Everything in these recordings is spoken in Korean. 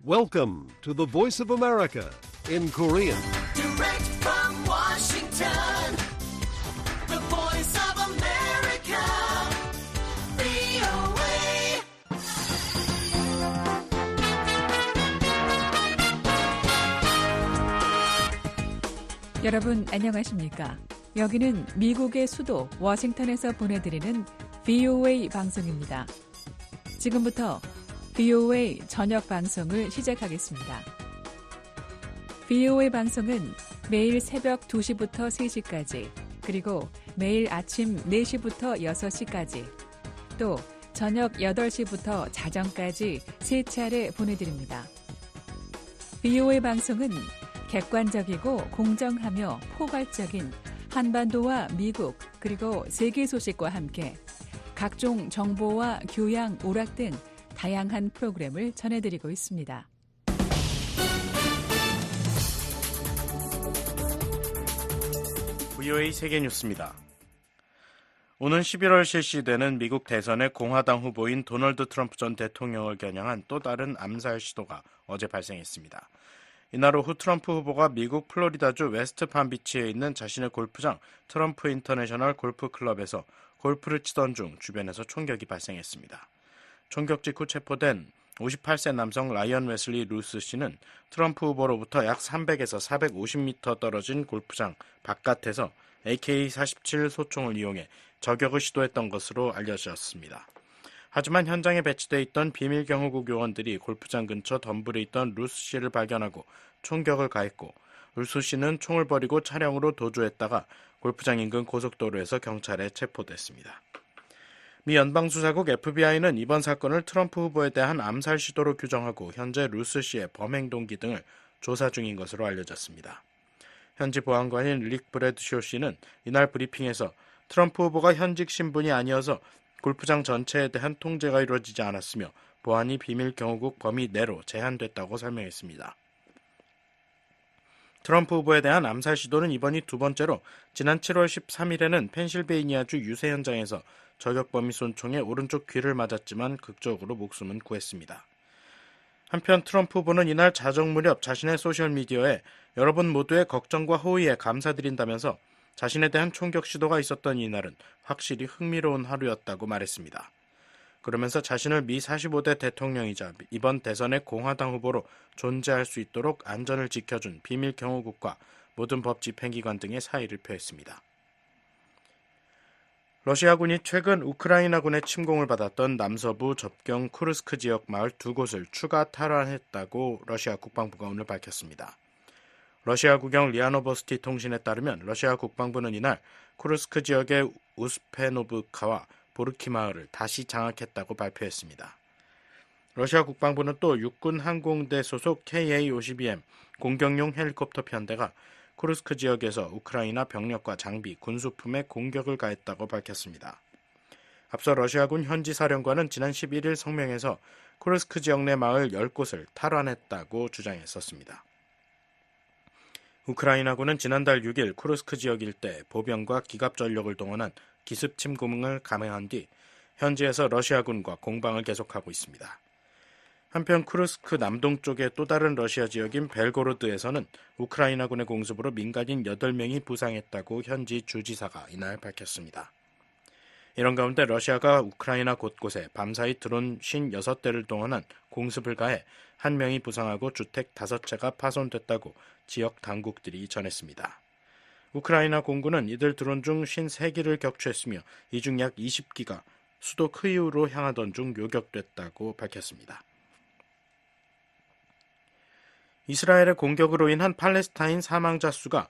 Welcome to the Voice of America in Korean. Direct from Washington, the Voice of America, VOA. 여러분 안녕하십니까? 여기는 미국의 수도 워싱턴에서 보내드리는 VOA 방송입니다. 지금부터 VOA 저녁 방송을 시작하겠습니다. VOA 방송은 매일 새벽 2시부터 3시까지, 그리고 매일 아침 4시부터 6시까지, 또 저녁 8시부터 자정까지 3차례 보내드립니다. VOA 방송은 객관적이고 공정하며 포괄적인 한반도와 미국 그리고 세계 소식과 함께 각종 정보와 교양, 오락 등 다양한 프로그램을 전해드리고 있습니다. VOA 세계뉴스입니다. 오는 11월 실시되는 미국 대선의 공화당 후보인 도널드 트럼프 전 대통령을 겨냥한 또 다른 암살 시도가 어제 발생했습니다. 이날 오후 트럼프 후보가 미국 플로리다주 웨스트 palm비치에 있는 자신의 골프장 트럼프 인터내셔널 골프 클럽에서 골프를 치던 중 주변에서 총격이 발생했습니다. 총격 직후 체포된 58세 남성 라이언 웨슬리 루스 씨는 트럼프 후보로부터 약 300에서 450m 떨어진 골프장 바깥에서 AK-47 소총을 이용해 저격을 시도했던 것으로 알려졌습니다. 하지만 현장에 배치되어 있던 비밀 경호국 요원들이 골프장 근처 덤불에 있던 루스 씨를 발견하고 총격을 가했고, 루스 씨는 총을 버리고 차량으로 도주했다가 골프장 인근 고속도로에서 경찰에 체포됐습니다. 미 연방수사국 FBI는 이번 사건을 트럼프 후보에 대한 암살 시도로 규정하고 현재 루스 씨의 범행 동기 등을 조사 중인 것으로 알려졌습니다. 현지 보안관인 릭 브래드쇼 씨는 이날 브리핑에서 트럼프 후보가 현직 신분이 아니어서 골프장 전체에 대한 통제가 이루어지지 않았으며 보안이 비밀 경호국 범위 내로 제한됐다고 설명했습니다. 트럼프 후보에 대한 암살 시도는 이번이 두 번째로 지난 7월 13일에는 펜실베이니아주 유세 현장에서 저격범이 쏜 총에 오른쪽 귀를 맞았지만 극적으로 목숨은 구했습니다. 한편 트럼프 후보는 이날 자정 무렵 자신의 소셜미디어에 여러분 모두의 걱정과 호의에 감사드린다면서 자신에 대한 총격 시도가 있었던 이날은 확실히 흥미로운 하루였다고 말했습니다. 그러면서 자신을 미 45대 대통령이자 이번 대선의 공화당 후보로 존재할 수 있도록 안전을 지켜준 비밀 경호국과 모든 법 집행기관 등의 사의를 표했습니다. 러시아군이 최근 우크라이나군의 침공을 받았던 남서부 접경 쿠르스크 지역 마을 2곳을 추가 탈환했다고 러시아 국방부가 오늘 밝혔습니다. 러시아 국영 리아노버스티 통신에 따르면 러시아 국방부는 이날 쿠르스크 지역의 우스페노브카와 보르키 마을을 다시 장악했다고 발표했습니다. 러시아 국방부는 또 육군 항공대 소속 KA-52M 공격용 헬리콥터 편대가 쿠르스크 지역에서 우크라이나 병력과 장비, 군수품에 공격을 가했다고 밝혔습니다. 앞서 러시아군 현지 사령관은 지난 11일 성명에서 쿠르스크 지역 내 마을 10곳을 탈환했다고 주장했었습니다. 우크라이나군은 지난달 6일 쿠르스크 지역 일대 보병과 기갑 전력을 동원한 기습 침공을 감행한 뒤 현지에서 러시아군과 공방을 계속하고 있습니다. 한편 쿠르스크 남동쪽의 또 다른 러시아 지역인 벨고로드에서는 우크라이나군의 공습으로 민간인 8명이 부상했다고 현지 주지사가 이날 밝혔습니다. 이런 가운데 러시아가 우크라이나 곳곳에 밤사이 드론 56대를 동원한 공습을 가해 1명이 부상하고 주택 5채가 파손됐다고 지역 당국들이 전했습니다. 우크라이나 공군은 이들 드론 중 53기를 격추했으며 이 중 약 20기가 수도 크이우로 향하던 중 요격됐다고 밝혔습니다. 이스라엘의 공격으로 인한 팔레스타인 사망자 수가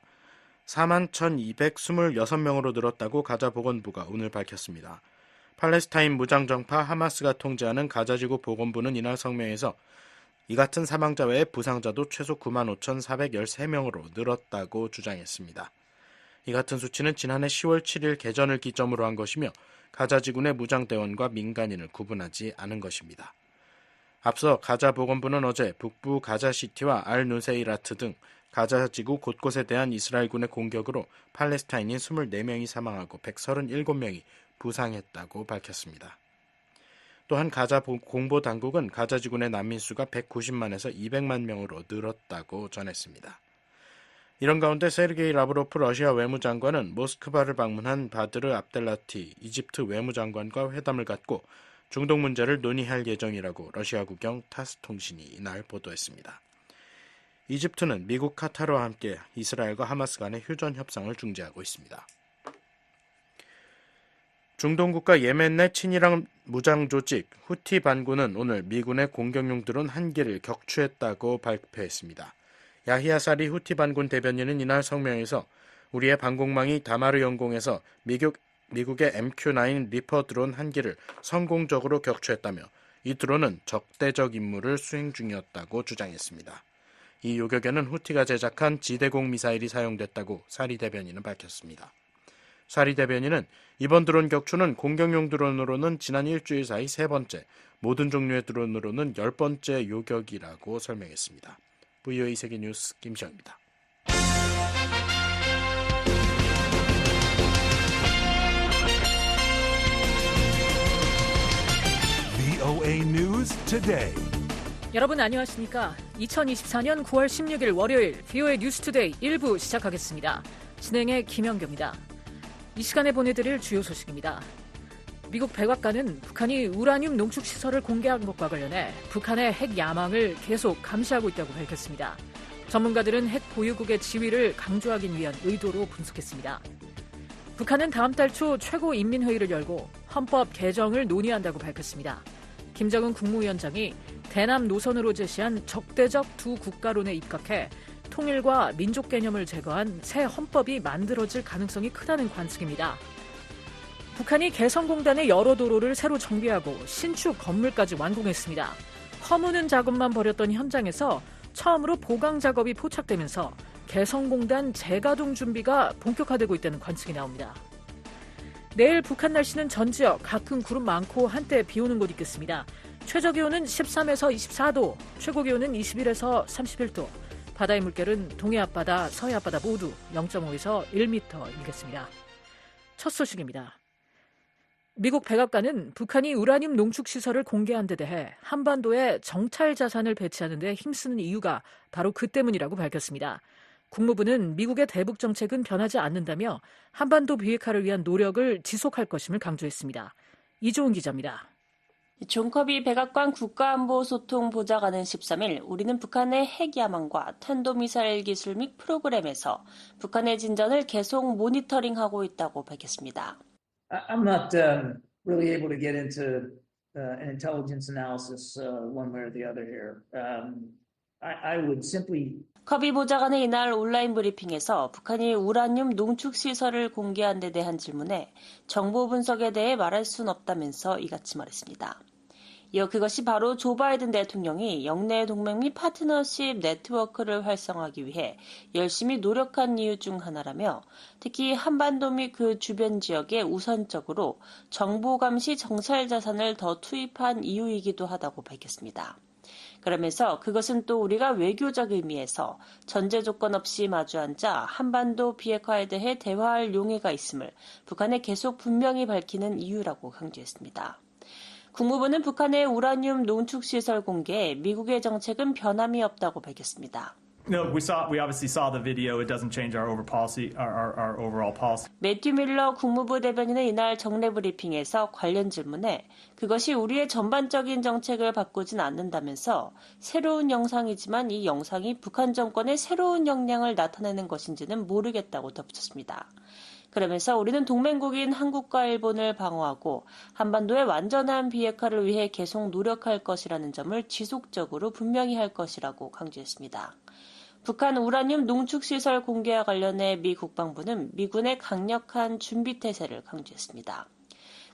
41,226명으로 늘었다고 가자 보건부가 오늘 밝혔습니다. 팔레스타인 무장정파 하마스가 통제하는 가자지구 보건부는 이날 성명에서 이 같은 사망자 외에 부상자도 최소 95,413명으로 늘었다고 주장했습니다. 이 같은 수치는 지난해 10월 7일 개전을 기점으로 한 것이며 가자지구 내 무장대원과 민간인을 구분하지 않은 것입니다. 앞서 가자 보건부는 어제 북부 가자시티와 알-누세이라트 등 가자지구 곳곳에 대한 이스라엘군의 공격으로 팔레스타인인 24명이 사망하고 137명이 부상했다고 밝혔습니다. 또한 가자 공보 당국은 가자 지구내 난민 수가 190만에서 200만 명으로 늘었다고 전했습니다. 이런 가운데 세르게이 라브로프 러시아 외무장관은 모스크바를 방문한 바드르 압델라티 이집트 외무장관과 회담을 갖고 중동 문제를 논의할 예정이라고 러시아 국영 타스 통신이 이날 보도했습니다. 이집트는 미국, 카타르와 함께 이스라엘과 하마스 간의 휴전 협상을 중재하고 있습니다. 중동 국가 예멘 내 친이랑 무장 조직 후티 반군은 오늘 미군의 공격용 드론 한 기를 격추했다고 발표했습니다. 야히야 사리 후티 반군 대변인은 이날 성명에서 우리의 방공망이 다마르 영공에서 미국의 MQ-9 리퍼 드론 한 기를 성공적으로 격추했다며 이 드론은 적대적 임무를 수행 중이었다고 주장했습니다. 이 요격에는 후티가 제작한 지대공 미사일이 사용됐다고 사리 대변인은 밝혔습니다. 사리 대변인은 이번 드론 격추는 공격용 드론으로는 지난 일주일 사이 세 번째, 모든 종류의 드론으로는 10번째 요격이라고 설명했습니다. VOA 세계뉴스 김시영입니다. VOA News Today. 여러분 안녕하십니까? 2024년 9월 16일 월요일 VOA 뉴스 투데이 1부 시작하겠습니다. 진행의 김영규입니다. 이 시간에 보내드릴 주요 소식입니다. 미국 백악관은 북한이 우라늄 농축 시설을 공개한 것과 관련해 북한의 핵 야망을 계속 감시하고 있다고 밝혔습니다. 전문가들은 핵 보유국의 지위를 강조하기 위한 의도로 분석했습니다. 북한은 다음 달 초 최고인민회의를 열고 헌법 개정을 논의한다고 밝혔습니다. 김정은 국무위원장이 대남 노선으로 제시한 적대적 두 국가론에 입각해 통일과 민족 개념을 제거한 새 헌법이 만들어질 가능성이 크다는 관측입니다. 북한이 개성공단의 여러 도로를 새로 정비하고 신축 건물까지 완공했습니다. 허무는 작업만 벌였던 현장에서 처음으로 보강 작업이 포착되면서 개성공단 재가동 준비가 본격화되고 있다는 관측이 나옵니다. 내일 북한 날씨는 전 지역 가끔 구름 많고 한때 비 오는 곳 있겠습니다. 최저기온은 13에서 24도, 최고기온은 21에서 31도, 바다의 물결은 동해 앞바다, 서해 앞바다 모두 0.5에서 1m이겠습니다. 첫 소식입니다. 미국 백악관은 북한이 우라늄 농축 시설을 공개한 데 대해 한반도에 정찰 자산을 배치하는 데 힘쓰는 이유가 바로 그 때문이라고 밝혔습니다. 국무부는 미국의 대북 정책은 변하지 않는다며 한반도 비핵화를 위한 노력을 지속할 것임을 강조했습니다. 이조은 기자입니다. 존 커비 백악관 국가안보소통보좌관은 13일 우리는 북한의 핵 야망과 탄도미사일 기술 및 프로그램에서 북한의 진전을 계속 모니터링하고 있다고 밝혔습니다. I'm not really able to get into an intelligence analysis one way or the other here. I would simply 커비 보좌관은 이날 온라인 브리핑에서 북한이 우라늄 농축 시설을 공개한 데 대한 질문에 정보 분석에 대해 말할 순 없다면서 이같이 말했습니다. 이어 그것이 바로 조 바이든 대통령이 영내 동맹 및 파트너십 네트워크를 활성화하기 위해 열심히 노력한 이유 중 하나라며 특히 한반도 및 그 주변 지역에 우선적으로 정보 감시 정찰 자산을 더 투입한 이유이기도 하다고 밝혔습니다. 그러면서 그것은 또 우리가 외교적 의미에서 전제 조건 없이 마주 앉아 한반도 비핵화에 대해 대화할 용의가 있음을 북한에 계속 분명히 밝히는 이유라고 강조했습니다. 국무부는 북한의 우라늄 농축 시설 공개에 미국의 정책은 변함이 없다고 밝혔습니다. No, we obviously saw the video. It doesn't change our overall policy. 매튜 밀러 국무부 대변인은 이날 정례 브리핑에서 관련 질문에 그것이 우리의 전반적인 정책을 바꾸진 않는다면서 새로운 영상이지만 이 영상이 북한 정권의 새로운 역량을 나타내는 것인지는 모르겠다고 덧붙였습니다. 그러면서 우리는 동맹국인 한국과 일본을 방어하고 한반도의 완전한 비핵화를 위해 계속 노력할 것이라는 점을 지속적으로 분명히 할 것이라고 강조했습니다. 북한 우라늄 농축시설 공개와 관련해 미 국방부는 미군의 강력한 준비태세를 강조했습니다.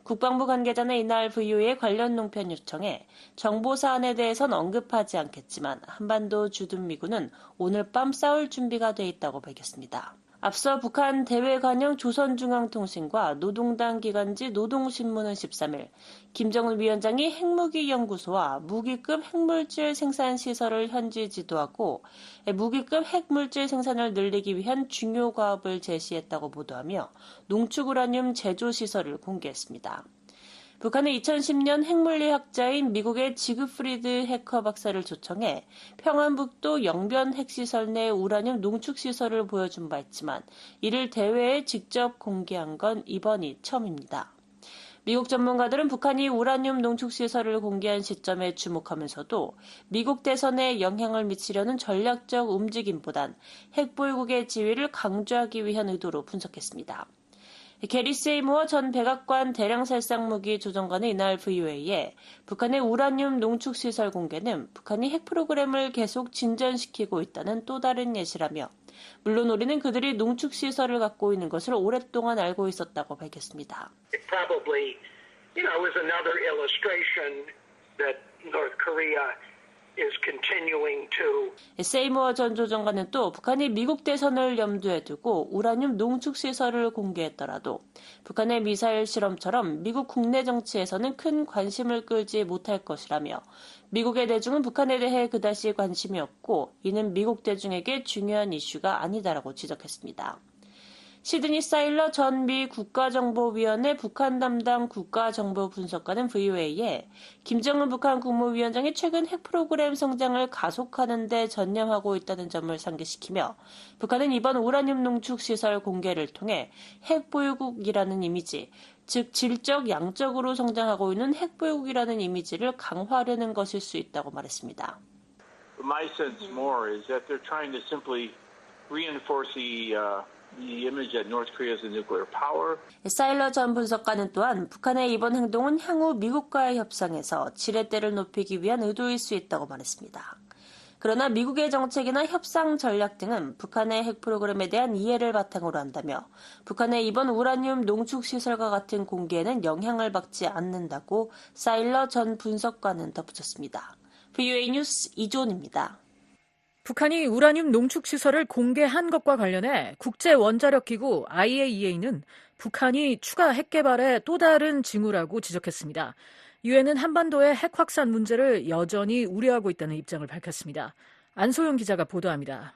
국방부 관계자는 이날 VOA의 관련 논평 요청에 정보 사안에 대해선 언급하지 않겠지만 한반도 주둔 미군은 오늘 밤 싸울 준비가 돼 있다고 밝혔습니다. 앞서 북한 대외관영 조선중앙통신과 노동당 기관지 노동신문은 13일 김정은 위원장이 핵무기 연구소와 무기급 핵물질 생산 시설을 현지 지도하고 무기급 핵물질 생산을 늘리기 위한 중요 과업을 제시했다고 보도하며 농축 우라늄 제조 시설을 공개했습니다. 북한은 2010년 핵물리학자인 미국의 지그프리드 해커 박사를 초청해 평안북도 영변 핵시설 내 우라늄 농축시설을 보여준 바 있지만 이를 대회에 직접 공개한 건 이번이 처음입니다. 미국 전문가들은 북한이 우라늄 농축시설을 공개한 시점에 주목하면서도 미국 대선에 영향을 미치려는 전략적 움직임보단 핵보유국의 지위를 강조하기 위한 의도로 분석했습니다. 게리 세이모어 전 백악관 대량살상무기 조정관은 이날 VOA에 북한의 우라늄 농축시설 공개는 북한이 핵 프로그램을 계속 진전시키고 있다는 또 다른 예시라며 물론 우리는 그들이 농축시설을 갖고 있는 것을 오랫동안 알고 있었다고 밝혔습니다. It probably, is another illustration that North Korea is continuing to. 세이모어 전 조정관은 또 북한이 미국 대선을 염두에 두고 우라늄 농축시설을 공개했더라도 북한의 미사일 실험처럼 미국 국내 정치에서는 큰 관심을 끌지 못할 것이라며 미국의 대중은 북한에 대해 그다지 관심이 없고 이는 미국 대중에게 중요한 이슈가 아니다라고 지적했습니다. 시드니 사일러 전 미 국가정보위원회 북한 담당 국가정보분석가는 VOA에 김정은 북한 국무위원장이 최근 핵 프로그램 성장을 가속하는 데 전념하고 있다는 점을 상기시키며 북한은 이번 우라늄 농축시설 공개를 통해 핵보유국이라는 이미지, 즉 질적 양적으로 성장하고 있는 핵보유국이라는 이미지를 강화하려는 것일 수 있다고 말했습니다. My sense more is that they're trying to simply reinforce the image that North Korea is a nuclear power. 사일러 전 분석가는 또한 북한의 이번 행동은 향후 미국과의 협상에서 지렛대를 높이기 위한 의도일 수 있다고 말했습니다. 그러나 미국의 정책이나 협상 전략 등은 북한의 핵 프로그램에 대한 이해를 바탕으로 한다며 북한의 이번 우라늄 농축시설과 같은 공개에는 영향을 받지 않는다고 사일러 전 분석가는 덧붙였습니다. VOA 뉴스 이존입니다. 북한이 우라늄 농축시설을 공개한 것과 관련해 국제원자력기구 IAEA는 북한이 추가 핵 개발의 또 다른 징후라고 지적했습니다. 유엔은 한반도의 핵 확산 문제를 여전히 우려하고 있다는 입장을 밝혔습니다. 안소영 기자가 보도합니다.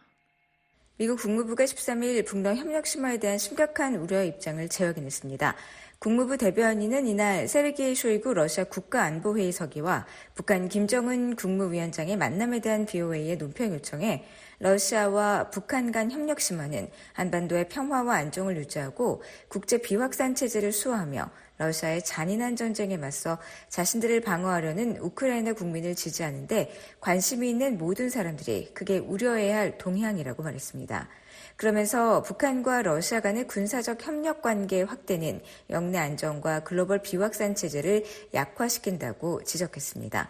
미국 국무부가 13일 북러 협력 심화에 대한 심각한 우려의 입장을 재확인했습니다. 국무부 대변인은 이날 세르게이 쇼이구 러시아 국가안보회의 서기와 북한 김정은 국무위원장의 만남에 대한 BOA의 논평 요청에 러시아와 북한 간 협력 심화는 한반도의 평화와 안정을 유지하고 국제 비확산 체제를 수호하며 러시아의 잔인한 전쟁에 맞서 자신들을 방어하려는 우크라이나 국민을 지지하는데 관심이 있는 모든 사람들이 크게 우려해야 할 동향이라고 말했습니다. 그러면서 북한과 러시아 간의 군사적 협력 관계 확대는 영내 안정과 글로벌 비확산 체제를 약화시킨다고 지적했습니다.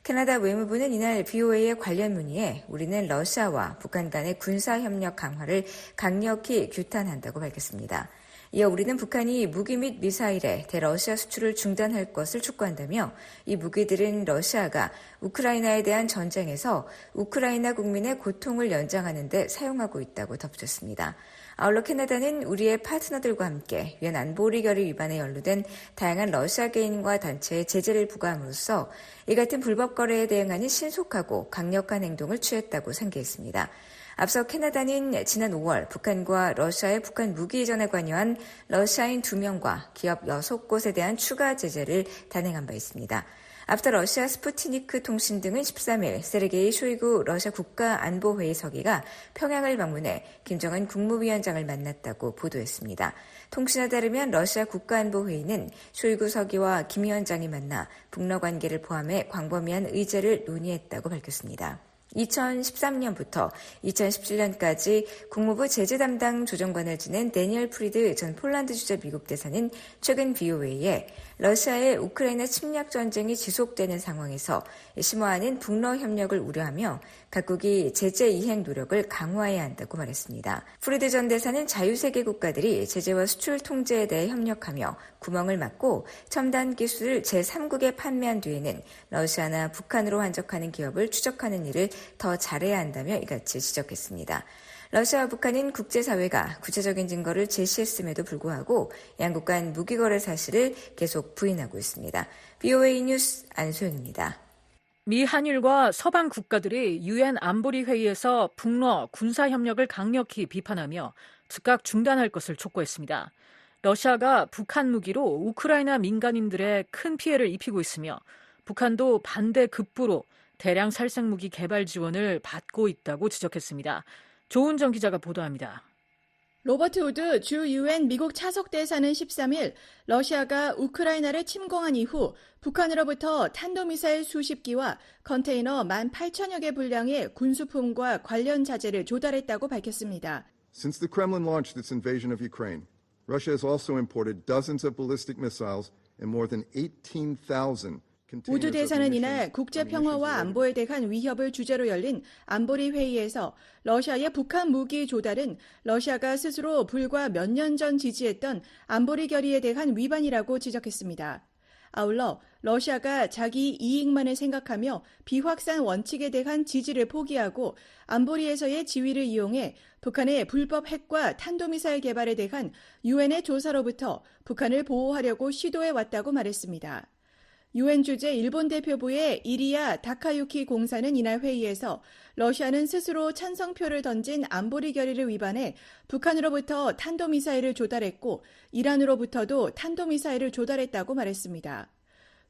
캐나다 외무부는 이날 BOA의 관련 문의에 우리는 러시아와 북한 간의 군사협력 강화를 강력히 규탄한다고 밝혔습니다. 이어 우리는 북한이 무기 및 미사일의 대러시아 수출을 중단할 것을 촉구한다며 이 무기들은 러시아가 우크라이나에 대한 전쟁에서 우크라이나 국민의 고통을 연장하는 데 사용하고 있다고 덧붙였습니다. 아울러 캐나다는 우리의 파트너들과 함께 유엔 안보리 결의 위반에 연루된 다양한 러시아 개인과 단체에 제재를 부과함으로써 이 같은 불법 거래에 대응하는 신속하고 강력한 행동을 취했다고 상기했습니다. 앞서 캐나다는 지난 5월 북한과 러시아의 북한 무기 이전에 관여한 러시아인 2명과 기업 6곳에 대한 추가 제재를 단행한 바 있습니다. 앞서 러시아 스푸트니크 통신 등은 13일 세르게이 쇼이구 러시아 국가안보회의 서기가 평양을 방문해 김정은 국무위원장을 만났다고 보도했습니다. 통신에 따르면 러시아 국가안보회의는 쇼이구 서기와 김 위원장이 만나 북러 관계를 포함해 광범위한 의제를 논의했다고 밝혔습니다. 2013년부터 2017년까지 국무부 제재 담당 조정관을 지낸 데니얼 프리드 전 폴란드 주재 미국 대사는 최근 BOA에 러시아의 우크라이나 침략 전쟁이 지속되는 상황에서 심화하는 북러 협력을 우려하며 각국이 제재 이행 노력을 강화해야 한다고 말했습니다. 프리드 전 대사는 자유세계 국가들이 제재와 수출 통제에 대해 협력하며 구멍을 막고 첨단 기술을 제3국에 판매한 뒤에는 러시아나 북한으로 환적하는 기업을 추적하는 일을 더 잘해야 한다며 이같이 지적했습니다. 러시아와 북한은 국제사회가 구체적인 증거를 제시했음에도 불구하고 양국 간 무기 거래 사실을 계속 부인하고 있습니다. BOA 뉴스 안소영입니다. 미 한일과 서방 국가들이 유엔 안보리 회의에서 북러 군사 협력을 강력히 비판하며 즉각 중단할 것을 촉구했습니다. 러시아가 북한 무기로 우크라이나 민간인들의 큰 피해를 입히고 있으며 북한도 반대 급부로 대량 살상 무기 개발 지원을 받고 있다고 지적했습니다. 조은정 기자가 보도합니다. 로버트 우드 주 유엔 미국 차석 대사는 13일 러시아가 우크라이나를 침공한 이후 북한으로부터 탄도미사일 수십 기와 컨테이너 18,000여 개 분량의 군수품과 관련 자재를 조달했다고 밝혔습니다. Since the Kremlin launched its invasion of Ukraine, Russia has also imported dozens of ballistic missiles and more than 18,000 우드 대사는 이날 국제평화와 안보에 대한 위협을 주제로 열린 안보리 회의에서 러시아의 북한 무기 조달은 러시아가 스스로 불과 몇 년 전 지지했던 안보리 결의에 대한 위반이라고 지적했습니다. 아울러 러시아가 자기 이익만을 생각하며 비확산 원칙에 대한 지지를 포기하고 안보리에서의 지위를 이용해 북한의 불법 핵과 탄도미사일 개발에 대한 유엔의 조사로부터 북한을 보호하려고 시도해 왔다고 말했습니다. 유엔 주재 일본 대표부의 이리야 다카유키 공사는 이날 회의에서 러시아는 스스로 찬성표를 던진 안보리 결의를 위반해 북한으로부터 탄도미사일을 조달했고 이란으로부터도 탄도미사일을 조달했다고 말했습니다.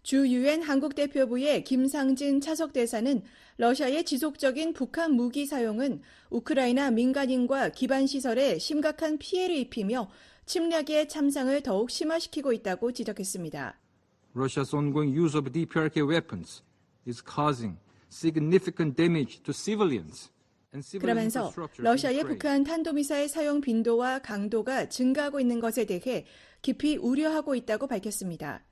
주 유엔 한국 대표부의 김상진 차석 대사는 러시아의 지속적인 북한 무기 사용은 우크라이나 민간인과 기반 시설에 심각한 피해를 입히며 침략의 참상을 더욱 심화시키고 있다고 지적했습니다. Russia's ongoing use of DPRK weapons is causing significant damage to civilians. 그러면서 러시아의 북한 탄도미사일 사용 빈도와 강도가 증가하고 있는 것에 대해 깊이 우려하고 있다고 밝혔습니다.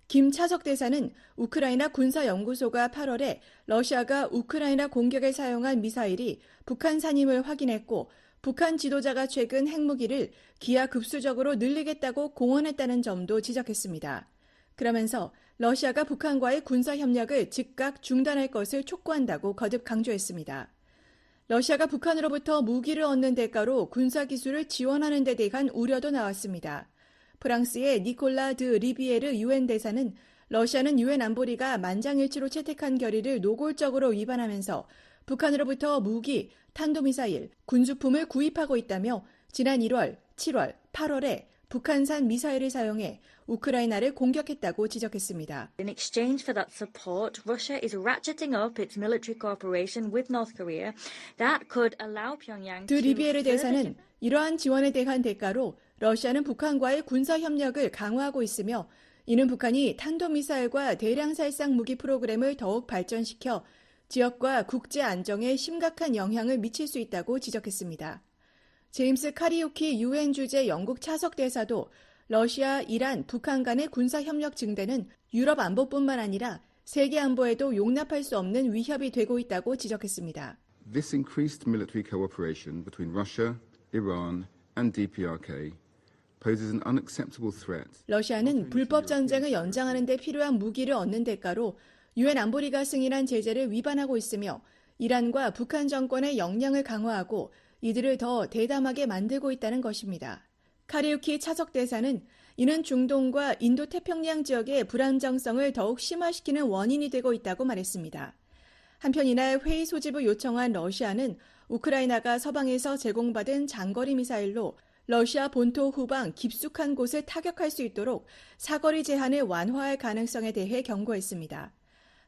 김 차석 대사는 우크라이나 군사연구소가 8월에 러시아가 우크라이나 공격에 사용한 미사일이 북한산임을 확인했고 북한 지도자가 최근 핵무기를 기하급수적으로 늘리겠다고 공언했다는 점도 지적했습니다. 그러면서 러시아가 북한과의 군사협력을 즉각 중단할 것을 촉구한다고 거듭 강조했습니다. 러시아가 북한으로부터 무기를 얻는 대가로 군사기술을 지원하는 데 대한 우려도 나왔습니다. 프랑스의 니콜라 드 리비에르 유엔 대사는 러시아는 유엔 안보리가 만장일치로 채택한 결의를 노골적으로 위반하면서 북한으로부터 무기, 탄도미사일, 군수품을 구입하고 있다며 지난 1월, 7월, 8월에 북한산 미사일을 사용해 우크라이나를 공격했다고 지적했습니다. In exchange for that support, Russia is ratcheting up its military cooperation with North Korea. That could allow Pyongyang 드 리비에르 대사는 이러한 지원에 대한 대가로 러시아는 북한과의 군사 협력을 강화하고 있으며 이는 북한이 탄도미사일과 대량 살상 무기 프로그램을 더욱 발전시켜 지역과 국제 안정에 심각한 영향을 미칠 수 있다고 지적했습니다. 제임스 카리오키 유엔 주재 영국 차석 대사도 러시아, 이란, 북한 간의 군사 협력 증대는 유럽 안보뿐만 아니라 세계 안보에도 용납할 수 없는 위협이 되고 있다고 지적했습니다. This increased military cooperation between Russia, Iran, and DPRK poses an unacceptable threat. 러시아는 불법 전쟁을 연장하는 데 필요한 무기를 얻는 대가로 유엔 안보리가 승인한 제재를 위반하고 있으며 이란과 북한 정권의 역량을 강화하고 이들을 더 대담하게 만들고 있다는 것입니다. 카리우키 차석 대사는 이는 중동과 인도태평양 지역의 불안정성을 더욱 심화시키는 원인이 되고 있다고 말했습니다. 한편 이날 회의 소집을 요청한 러시아는 우크라이나가 서방에서 제공받은 장거리 미사일로 러시아 본토 후방 깊숙한 곳을 타격할 수 있도록 사거리 제한을 완화할 가능성에 대해 경고했습니다.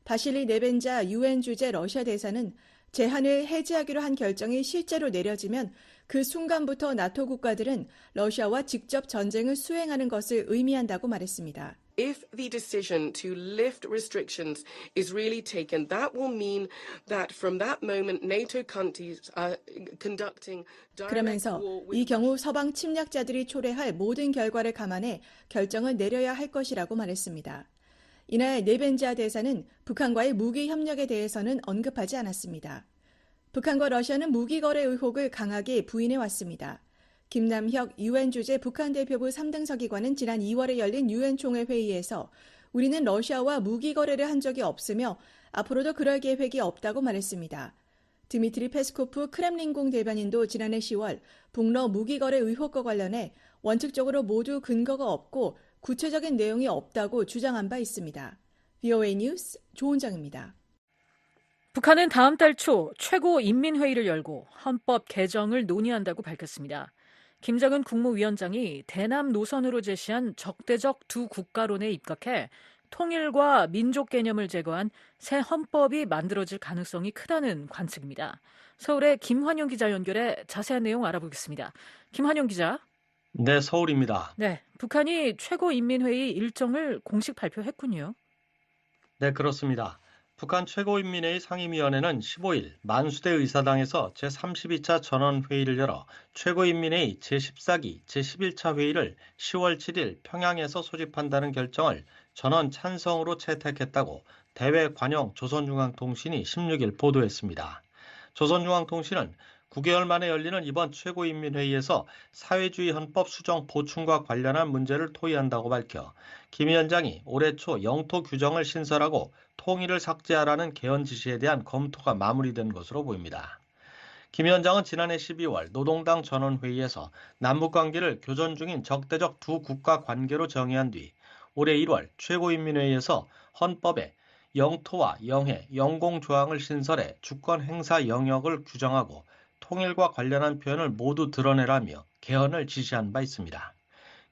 바실리 네벤자 유엔 주재 러시아 대사는 제한을 해제하기로 한 결정이 실제로 내려지면 그 순간부터 나토 국가들은 러시아와 직접 전쟁을 수행하는 것을 의미한다고 말했습니다. If the decision to lift restrictions is really taken, that will mean that from that moment NATO countries are conducting 그러면서 이 경우 서방 침략자들이 초래할 모든 결과를 감안해 결정을 내려야 할 것이라고 말했습니다. 이날 네벤자 대사는 북한과의 무기 협력에 대해서는 언급하지 않았습니다. 북한과 러시아는 무기 거래 의혹을 강하게 부인해 왔습니다. 김남혁 유엔 주재 북한 대표부 3등 서기관은 지난 2월에 열린 유엔 총회 회의에서 우리는 러시아와 무기 거래를 한 적이 없으며 앞으로도 그럴 계획이 없다고 말했습니다. 드미트리 페스코프 크렘린궁 대변인도 지난해 10월 북러 무기 거래 의혹과 관련해 원칙적으로 모두 근거가 없고 구체적인 내용이 없다고 주장한 바 있습니다. VOA 뉴스 조은정입니다. 북한은 다음 달 초 최고인민회의를 열고 헌법 개정을 논의한다고 밝혔습니다. 김정은 국무위원장이 대남 노선으로 제시한 적대적 두 국가론에 입각해 통일과 민족 개념을 제거한 새 헌법이 만들어질 가능성이 크다는 관측입니다. 서울의 김환영 기자 연결해 자세한 내용 알아보겠습니다. 김환영 기자. 네, 서울입니다. 네, 북한이 최고인민회의 일정을 공식 발표했군요. 네, 그렇습니다. 북한 최고인민회의 상임위원회는 15일 만수대 의사당에서 제32차 전원회의를 열어 최고인민회의 제14기 제11차 회의를 10월 7일 평양에서 소집한다는 결정을 전원 찬성으로 채택했다고 대외관영 조선중앙통신이 16일 보도했습니다. 조선중앙통신은 9개월 만에 열리는 이번 최고인민회의에서 사회주의 헌법 수정 보충과 관련한 문제를 토의한다고 밝혀 김 위원장이 올해 초 영토 규정을 신설하고 통일을 삭제하라는 개헌 지시에 대한 검토가 마무리된 것으로 보입니다. 김 위원장은 지난해 12월 노동당 전원회의에서 남북관계를 교전 중인 적대적 두 국가 관계로 정의한 뒤 올해 1월 최고인민회의에서 헌법에 영토와 영해, 영공조항을 신설해 주권 행사 영역을 규정하고 통일과 관련한 표현을 모두 드러내라며 개헌을 지시한 바 있습니다.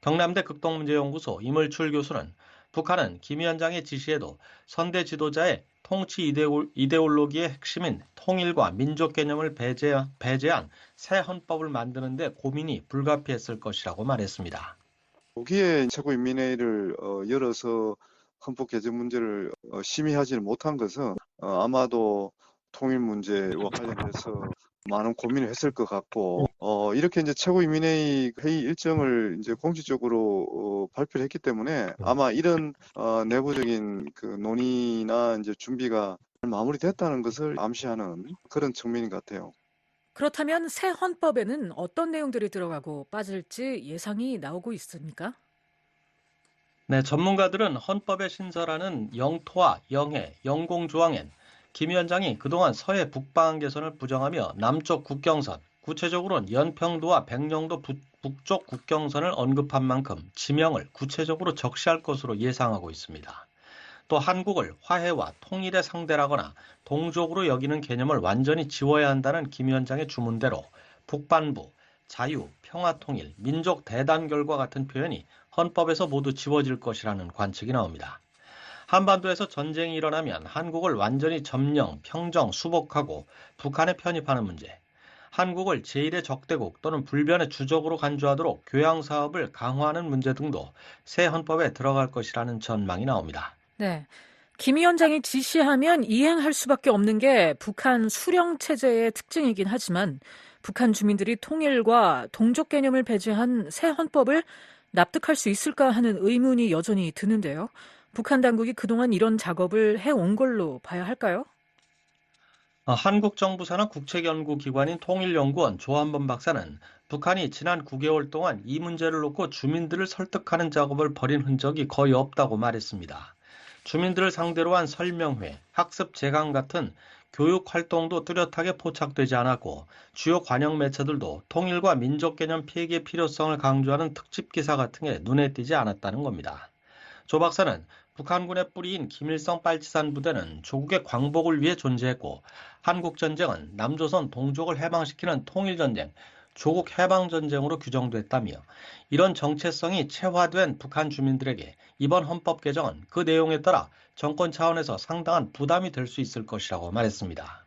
경남대 극동문제연구소 이물출 교수는 북한은 김 위원장의 지시에도 선대 지도자의 통치 이데올로기의 핵심인 통일과 민족 개념을 배제한 새 헌법을 만드는 데 고민이 불가피했을 것이라고 말했습니다. 거기에 최고인민회의를 열어서 헌법 개정 문제를 심의하지는 못한 것은 아마도 통일 문제와 관련해서 많은 고민을 했을 것 같고, 이렇게 이제 최고인민회의 회의 일정을 이제 공식적으로 발표를 했기 때문에 아마 이런 내부적인 그 논의나 이제 준비가 마무리됐다는 것을 암시하는 그런 측면인 것 같아요. 그렇다면 새 헌법에는 어떤 내용들이 들어가고 빠질지 예상이 나오고 있습니까? 네, 전문가들은 헌법에 신설하는 영토와 영해, 영공조항엔 김 위원장이 그동안 서해 북방 개선을 부정하며 남쪽 국경선, 구체적으로는 연평도와 백령도 북쪽 국경선을 언급한 만큼 지명을 구체적으로 적시할 것으로 예상하고 있습니다. 또 한국을 화해와 통일의 상대라거나 동족으로 여기는 개념을 완전히 지워야 한다는 김 위원장의 주문대로 북반부, 자유, 평화통일, 민족 대단결과 같은 표현이 헌법에서 모두 지워질 것이라는 관측이 나옵니다. 한반도에서 전쟁이 일어나면 한국을 완전히 점령, 평정, 수복하고 북한에 편입하는 문제, 한국을 제1의 적대국 또는 불변의 주적으로 간주하도록 교양 사업을 강화하는 문제 등도 새 헌법에 들어갈 것이라는 전망이 나옵니다. 네, 김 위원장이 지시하면 이행할 수밖에 없는 게 북한 수령 체제의 특징이긴 하지만 북한 주민들이 통일과 동족 개념을 배제한 새 헌법을 납득할 수 있을까 하는 의문이 여전히 드는데요. 북한 당국이 그동안 이런 작업을 해온 걸로 봐야 할까요? 한국 정부 산하 국책연구기관인 통일연구원 조한범 박사는 북한이 지난 9개월 동안 이 문제를 놓고 주민들을 설득하는 작업을 벌인 흔적이 거의 없다고 말했습니다. 주민들을 상대로 한 설명회, 학습 재강 같은 교육 활동도 뚜렷하게 포착되지 않았고 주요 관영 매체들도 통일과 민족 개념 폐기의 필요성을 강조하는 특집 기사 같은 게 눈에 띄지 않았다는 겁니다. 조 박사는 북한군의 뿌리인 김일성 빨치산 부대는 조국의 광복을 위해 존재했고 한국전쟁은 남조선 동족을 해방시키는 통일전쟁, 조국 해방전쟁으로 규정됐다며 이런 정체성이 체화된 북한 주민들에게 이번 헌법 개정은 그 내용에 따라 정권 차원에서 상당한 부담이 될 수 있을 것이라고 말했습니다.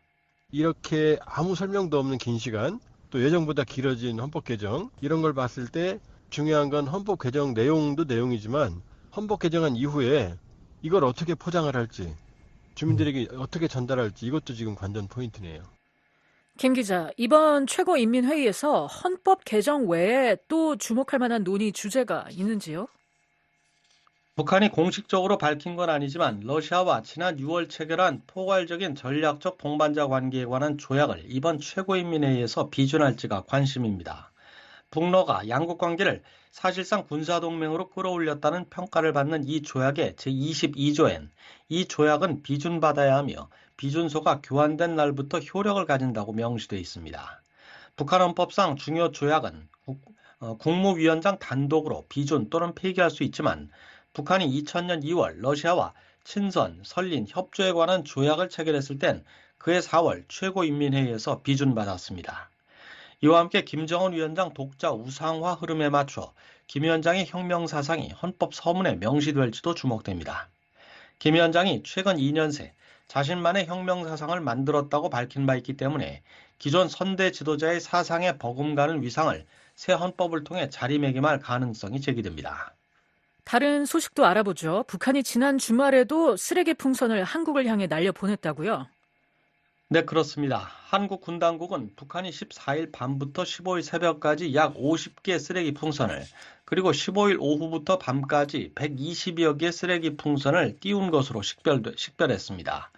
이렇게 아무 설명도 없는 긴 시간, 또 예정보다 길어진 헌법 개정, 이런 걸 봤을 때 중요한 건 헌법 개정 내용도 내용이지만 헌법 개정한 이후에 이걸 어떻게 포장을 할지, 주민들에게 어떻게 전달할지 이것도 지금 관전 포인트네요. 김 기자, 이번 최고인민회의에서 헌법 개정 외에 또 주목할 만한 논의 주제가 있는지요? 북한이 공식적으로 밝힌 건 아니지만 러시아와 지난 6월 체결한 포괄적인 전략적 동반자 관계에 관한 조약을 이번 최고인민회의에서 비준할지가 관심입니다. 북러가 양국 관계를 사실상 군사동맹으로 끌어올렸다는 평가를 받는 이 조약의 제22조엔 이 조약은 비준받아야 하며 비준서가 교환된 날부터 효력을 가진다고 명시되어 있습니다. 북한 헌법상 중요 조약은 국무위원장 단독으로 비준 또는 폐기할 수 있지만 북한이 2000년 2월 러시아와 친선, 설린, 협조에 관한 조약을 체결했을 땐 그해 4월 최고인민회의에서 비준받았습니다. 이와 함께 김정은 위원장 독자 우상화 흐름에 맞춰 김 위원장의 혁명 사상이 헌법 서문에 명시될지도 주목됩니다. 김 위원장이 최근 2년 새 자신만의 혁명 사상을 만들었다고 밝힌 바 있기 때문에 기존 선대 지도자의 사상에 버금가는 위상을 새 헌법을 통해 자리매김할 가능성이 제기됩니다. 다른 소식도 알아보죠. 북한이 지난 주말에도 쓰레기 풍선을 한국을 향해 날려보냈다고요? 네, 그렇습니다. 한국 군 당국은 북한이 14일 밤부터 15일 새벽까지 약 50개 쓰레기 풍선을 그리고 15일 오후부터 밤까지 120여 개 쓰레기 풍선을 띄운 것으로 식별했습니다.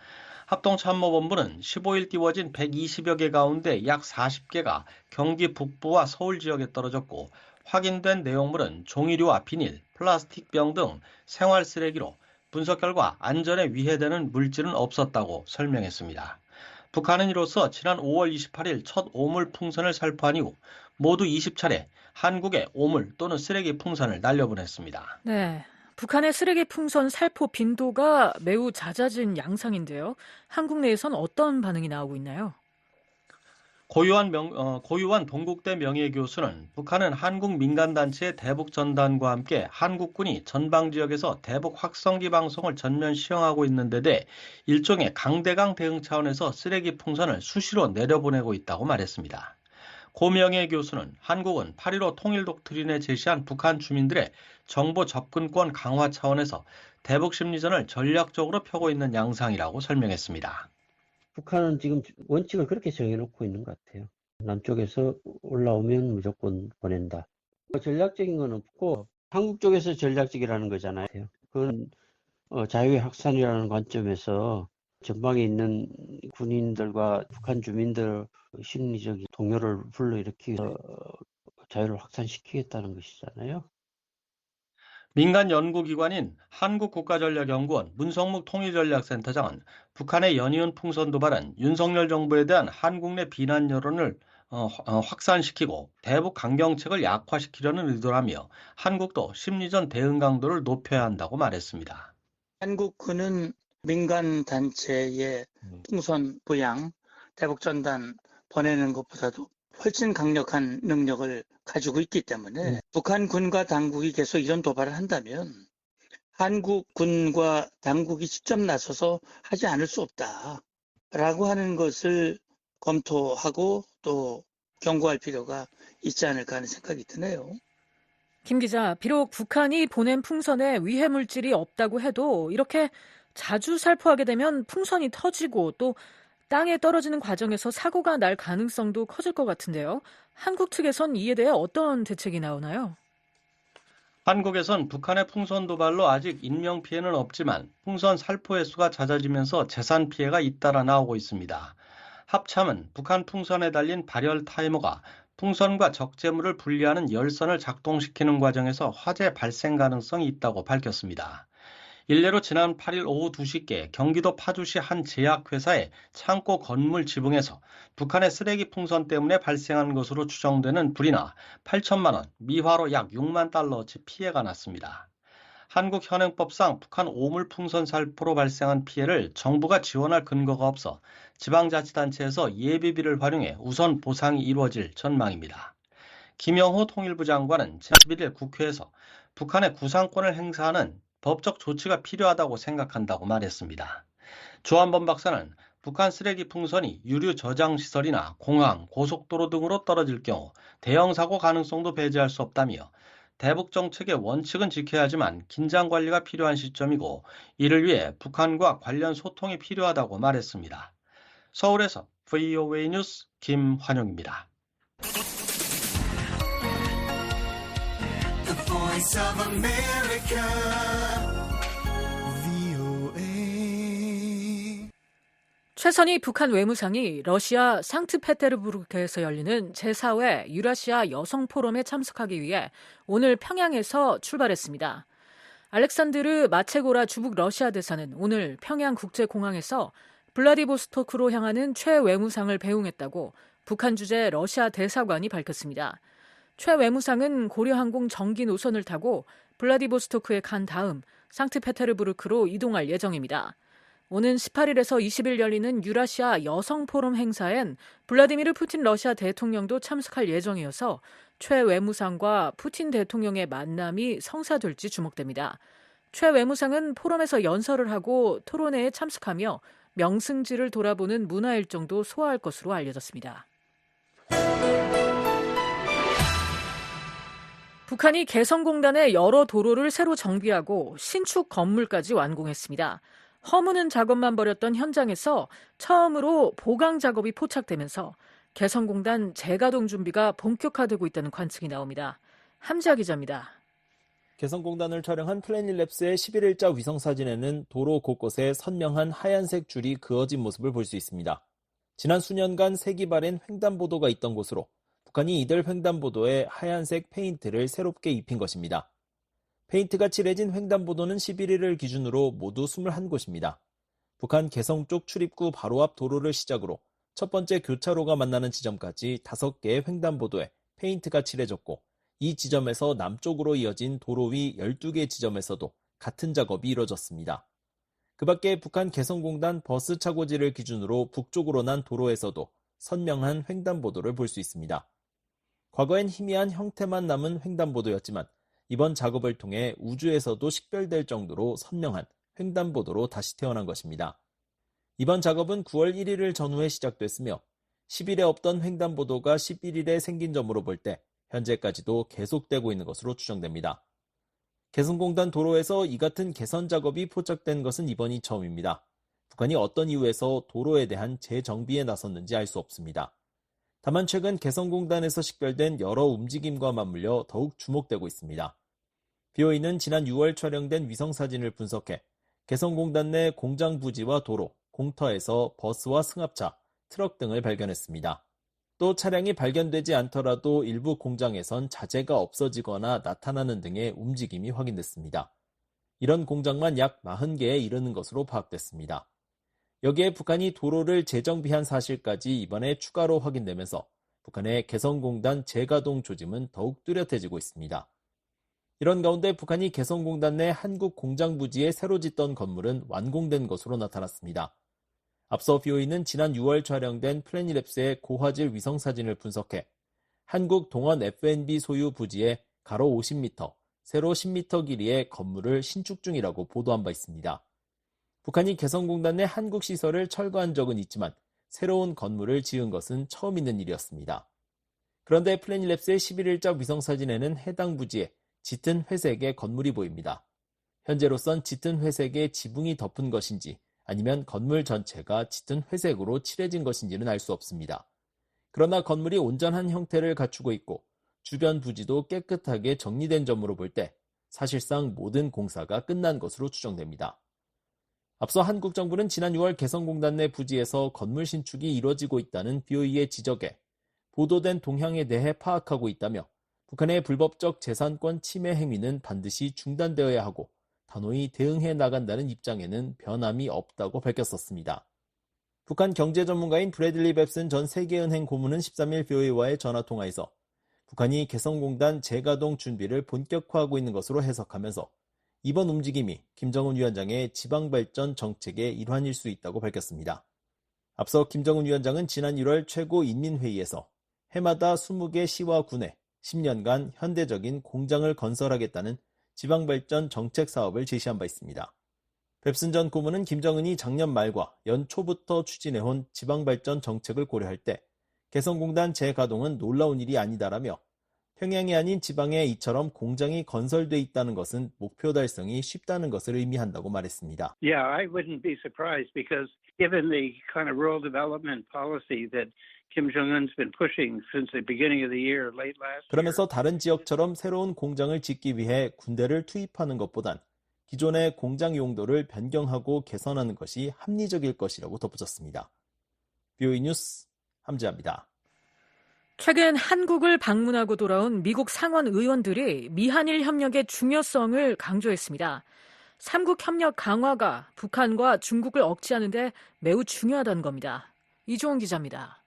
합동참모본부는 15일 띄워진 120여 개 가운데 약 40개가 경기 북부와 서울 지역에 떨어졌고 확인된 내용물은 종이류와 비닐, 플라스틱 병 등 생활 쓰레기로 분석 결과 안전에 위해되는 물질은 없었다고 설명했습니다. 북한은 이로써 지난 5월 28일 첫 오물 풍선을 살포한 이후 모두 20차례 한국에 오물 또는 쓰레기 풍선을 날려보냈습니다. 네, 북한의 쓰레기 풍선 살포 빈도가 매우 잦아진 양상인데요. 한국 내에선 어떤 반응이 나오고 있나요? 고유한 동국대 명예교수는 북한은 한국 민간단체의 대북전단과 함께 한국군이 전방지역에서 대북 확성기 방송을 전면 시행하고 있는 데 대해 일종의 강대강 대응 차원에서 쓰레기 풍선을 수시로 내려보내고 있다고 말했습니다. 고 명예교수는 한국은 8.15 통일 독트린에 제시한 북한 주민들의 정보 접근권 강화 차원에서 대북 심리전을 전략적으로 펴고 있는 양상이라고 설명했습니다. 북한은 지금 원칙을 그렇게 정해놓고 있는 것 같아요. 남쪽에서 올라오면 무조건 보낸다. 전략적인 건 없고 한국 쪽에서 전략적이라는 거잖아요. 그건 자유의 확산이라는 관점에서 전방에 있는 군인들과 북한 주민들 심리적인 동요를 불러일으키서 자유를 확산시키겠다는 것이잖아요. 민간 연구기관인 한국국가전략연구원 문성묵 통일전략센터장은 북한의 연이은 풍선 도발은 윤석열 정부에 대한 한국 내 비난 여론을 확산시키고 대북 강경책을 약화시키려는 의도라며 한국도 심리전 대응 강도를 높여야 한다고 말했습니다. 한국군은 민간 단체의 풍선 부양, 대북 전단 보내는 것보다도 훨씬 강력한 능력을 가지고 있기 때문에 북한 군과 당국이 계속 이런 도발을 한다면 한국 군과 당국이 직접 나서서 하지 않을 수 없다라고 하는 것을 검토하고 또 경고할 필요가 있지 않을까 하는 생각이 드네요. 김 기자, 비록 북한이 보낸 풍선에 위해 물질이 없다고 해도 이렇게 자주 살포하게 되면 풍선이 터지고 또 땅에 떨어지는 과정에서 사고가 날 가능성도 커질 것 같은데요. 한국 측에선 이에 대해 어떤 대책이 나오나요? 한국에선 북한의 풍선 도발로 아직 인명 피해는 없지만 풍선 살포 횟수가 잦아지면서 재산 피해가 잇따라 나오고 있습니다. 합참은 북한 풍선에 달린 발열 타이머가 풍선과 적재물을 분리하는 열선을 작동시키는 과정에서 화재 발생 가능성이 있다고 밝혔습니다. 일례로 지난 8일 오후 2시께 경기도 파주시 한 제약회사의 창고 건물 지붕에서 북한의 쓰레기 풍선 때문에 발생한 것으로 추정되는 불이나 8천만 원, 미화로 약 6만 달러어치 피해가 났습니다. 한국 현행법상 북한 오물 풍선 살포로 발생한 피해를 정부가 지원할 근거가 없어 지방자치단체에서 예비비를 활용해 우선 보상이 이루어질 전망입니다. 김영호 통일부 장관은 지난 11일 국회에서 북한의 구상권을 행사하는 법적 조치가 필요하다고 생각한다고 말했습니다. 조한범 박사는 북한 쓰레기 풍선이 유류 저장 시설이나 공항, 고속도로 등으로 떨어질 경우 대형 사고 가능성도 배제할 수 없다며 대북 정책의 원칙은 지켜야 하지만 긴장 관리가 필요한 시점이고 이를 위해 북한과 관련 소통이 필요하다고 말했습니다. 서울에서 VOA 뉴스 김환용입니다. The Voice of America. 최선희 북한 외무상이 러시아 상트페테르부르크에서 열리는 제4회 유라시아 여성 포럼에 참석하기 위해 오늘 평양에서 출발했습니다. 알렉산드르 마체고라 주북 러시아 대사는 오늘 평양 국제공항에서 블라디보스토크로 향하는 최 외무상을 배웅했다고 북한 주재 러시아 대사관이 밝혔습니다. 최 외무상은 고려항공 정기 노선을 타고 블라디보스토크에 간 다음 상트페테르부르크로 이동할 예정입니다. 오는 18일에서 20일 열리는 유라시아 여성포럼 행사엔 블라디미르 푸틴 러시아 대통령도 참석할 예정이어서 최 외무상과 푸틴 대통령의 만남이 성사될지 주목됩니다. 최 외무상은 포럼에서 연설을 하고 토론회에 참석하며 명승지를 돌아보는 문화 일정도 소화할 것으로 알려졌습니다. 북한이 개성공단의 여러 도로를 새로 정비하고 신축 건물까지 완공했습니다. 허무는 작업만 벌였던 현장에서 처음으로 보강 작업이 포착되면서 개성공단 재가동 준비가 본격화되고 있다는 관측이 나옵니다. 함지아 기자입니다. 개성공단을 촬영한 플래닛랩스의 11일자 위성사진에는 도로 곳곳에 선명한 하얀색 줄이 그어진 모습을 볼 수 있습니다. 지난 수년간 세기발엔 횡단보도가 있던 곳으로 북한이 이들 횡단보도에 하얀색 페인트를 새롭게 입힌 것입니다. 페인트가 칠해진 횡단보도는 11일을 기준으로 모두 21곳입니다. 북한 개성 쪽 출입구 바로 앞 도로를 시작으로 첫 번째 교차로가 만나는 지점까지 5개의 횡단보도에 페인트가 칠해졌고 이 지점에서 남쪽으로 이어진 도로 위 12개 지점에서도 같은 작업이 이뤄졌습니다. 그 밖에 북한 개성공단 버스 차고지를 기준으로 북쪽으로 난 도로에서도 선명한 횡단보도를 볼 수 있습니다. 과거엔 희미한 형태만 남은 횡단보도였지만 이번 작업을 통해 우주에서도 식별될 정도로 선명한 횡단보도로 다시 태어난 것입니다. 이번 작업은 9월 1일을 전후해 시작됐으며 10일에 없던 횡단보도가 11일에 생긴 점으로 볼 때 현재까지도 계속되고 있는 것으로 추정됩니다. 개성공단 도로에서 이 같은 개선 작업이 포착된 것은 이번이 처음입니다. 북한이 어떤 이유에서 도로에 대한 재정비에 나섰는지 알 수 없습니다. 다만 최근 개성공단에서 식별된 여러 움직임과 맞물려 더욱 주목되고 있습니다. BOE는 지난 6월 촬영된 위성사진을 분석해 개성공단 내 공장 부지와 도로, 공터에서 버스와 승합차, 트럭 등을 발견했습니다. 또 차량이 발견되지 않더라도 일부 공장에선 자재가 없어지거나 나타나는 등의 움직임이 확인됐습니다. 이런 공장만 약 40개에 이르는 것으로 파악됐습니다. 여기에 북한이 도로를 재정비한 사실까지 이번에 추가로 확인되면서 북한의 개성공단 재가동 조짐은 더욱 뚜렷해지고 있습니다. 이런 가운데 북한이 개성공단 내 한국 공장 부지에 새로 짓던 건물은 완공된 것으로 나타났습니다. 앞서 BOE는 지난 6월 촬영된 플래닛랩스의 고화질 위성사진을 분석해 한국 동원 F&B 소유 부지에 가로 50m, 세로 10m 길이의 건물을 신축 중이라고 보도한 바 있습니다. 북한이 개성공단 내 한국 시설을 철거한 적은 있지만 새로운 건물을 지은 것은 처음 있는 일이었습니다. 그런데 플래닛랩스의 11일자 위성사진에는 해당 부지에 짙은 회색의 건물이 보입니다. 현재로선 짙은 회색의 지붕이 덮은 것인지 아니면 건물 전체가 짙은 회색으로 칠해진 것인지는 알 수 없습니다. 그러나 건물이 온전한 형태를 갖추고 있고 주변 부지도 깨끗하게 정리된 점으로 볼 때 사실상 모든 공사가 끝난 것으로 추정됩니다. 앞서 한국 정부는 지난 6월 개성공단 내 부지에서 건물 신축이 이뤄지고 있다는 BOE의 지적에 보도된 동향에 대해 파악하고 있다며 북한의 불법적 재산권 침해 행위는 반드시 중단되어야 하고 단호히 대응해 나간다는 입장에는 변함이 없다고 밝혔었습니다. 북한 경제 전문가인 브래들리 뱁슨 전 세계은행 고문은 13일 BOE와의 전화통화에서 북한이 개성공단 재가동 준비를 본격화하고 있는 것으로 해석하면서 이번 움직임이 김정은 위원장의 지방발전 정책의 일환일 수 있다고 밝혔습니다. 앞서 김정은 위원장은 지난 1월 최고인민회의에서 해마다 20개 시와 군에 10년간 현대적인 공장을 건설하겠다는 지방발전 정책 사업을 제시한 바 있습니다. 뱁슨 전 고문은 김정은이 작년 말과 연초부터 추진해온 지방발전 정책을 고려할 때 개성공단 재가동은 놀라운 일이 아니다라며 평양이 아닌 지방에 이처럼 공장이 건설돼 있다는 것은 목표 달성이 쉽다는 것을 의미한다고 말했습니다. Yeah, I wouldn't be surprised because given the kind of rural development policy that Kim Jong-un's been pushing since the beginning of the year, late last year. 그러면서 다른 지역처럼 새로운 공장을 짓기 위해 군대를 투입하는 것보단 기존의 공장 용도를 변경하고 개선하는 것이 합리적일 것이라고 덧붙였습니다. BOE 뉴스 함지아입니다. 최근 한국을 방문하고 돌아온 미국 상원 의원들이 미한일 협력의 중요성을 강조했습니다. 3국 협력 강화가 북한과 중국을 억제하는 데 매우 중요하다는 겁니다. 이종훈 기자입니다.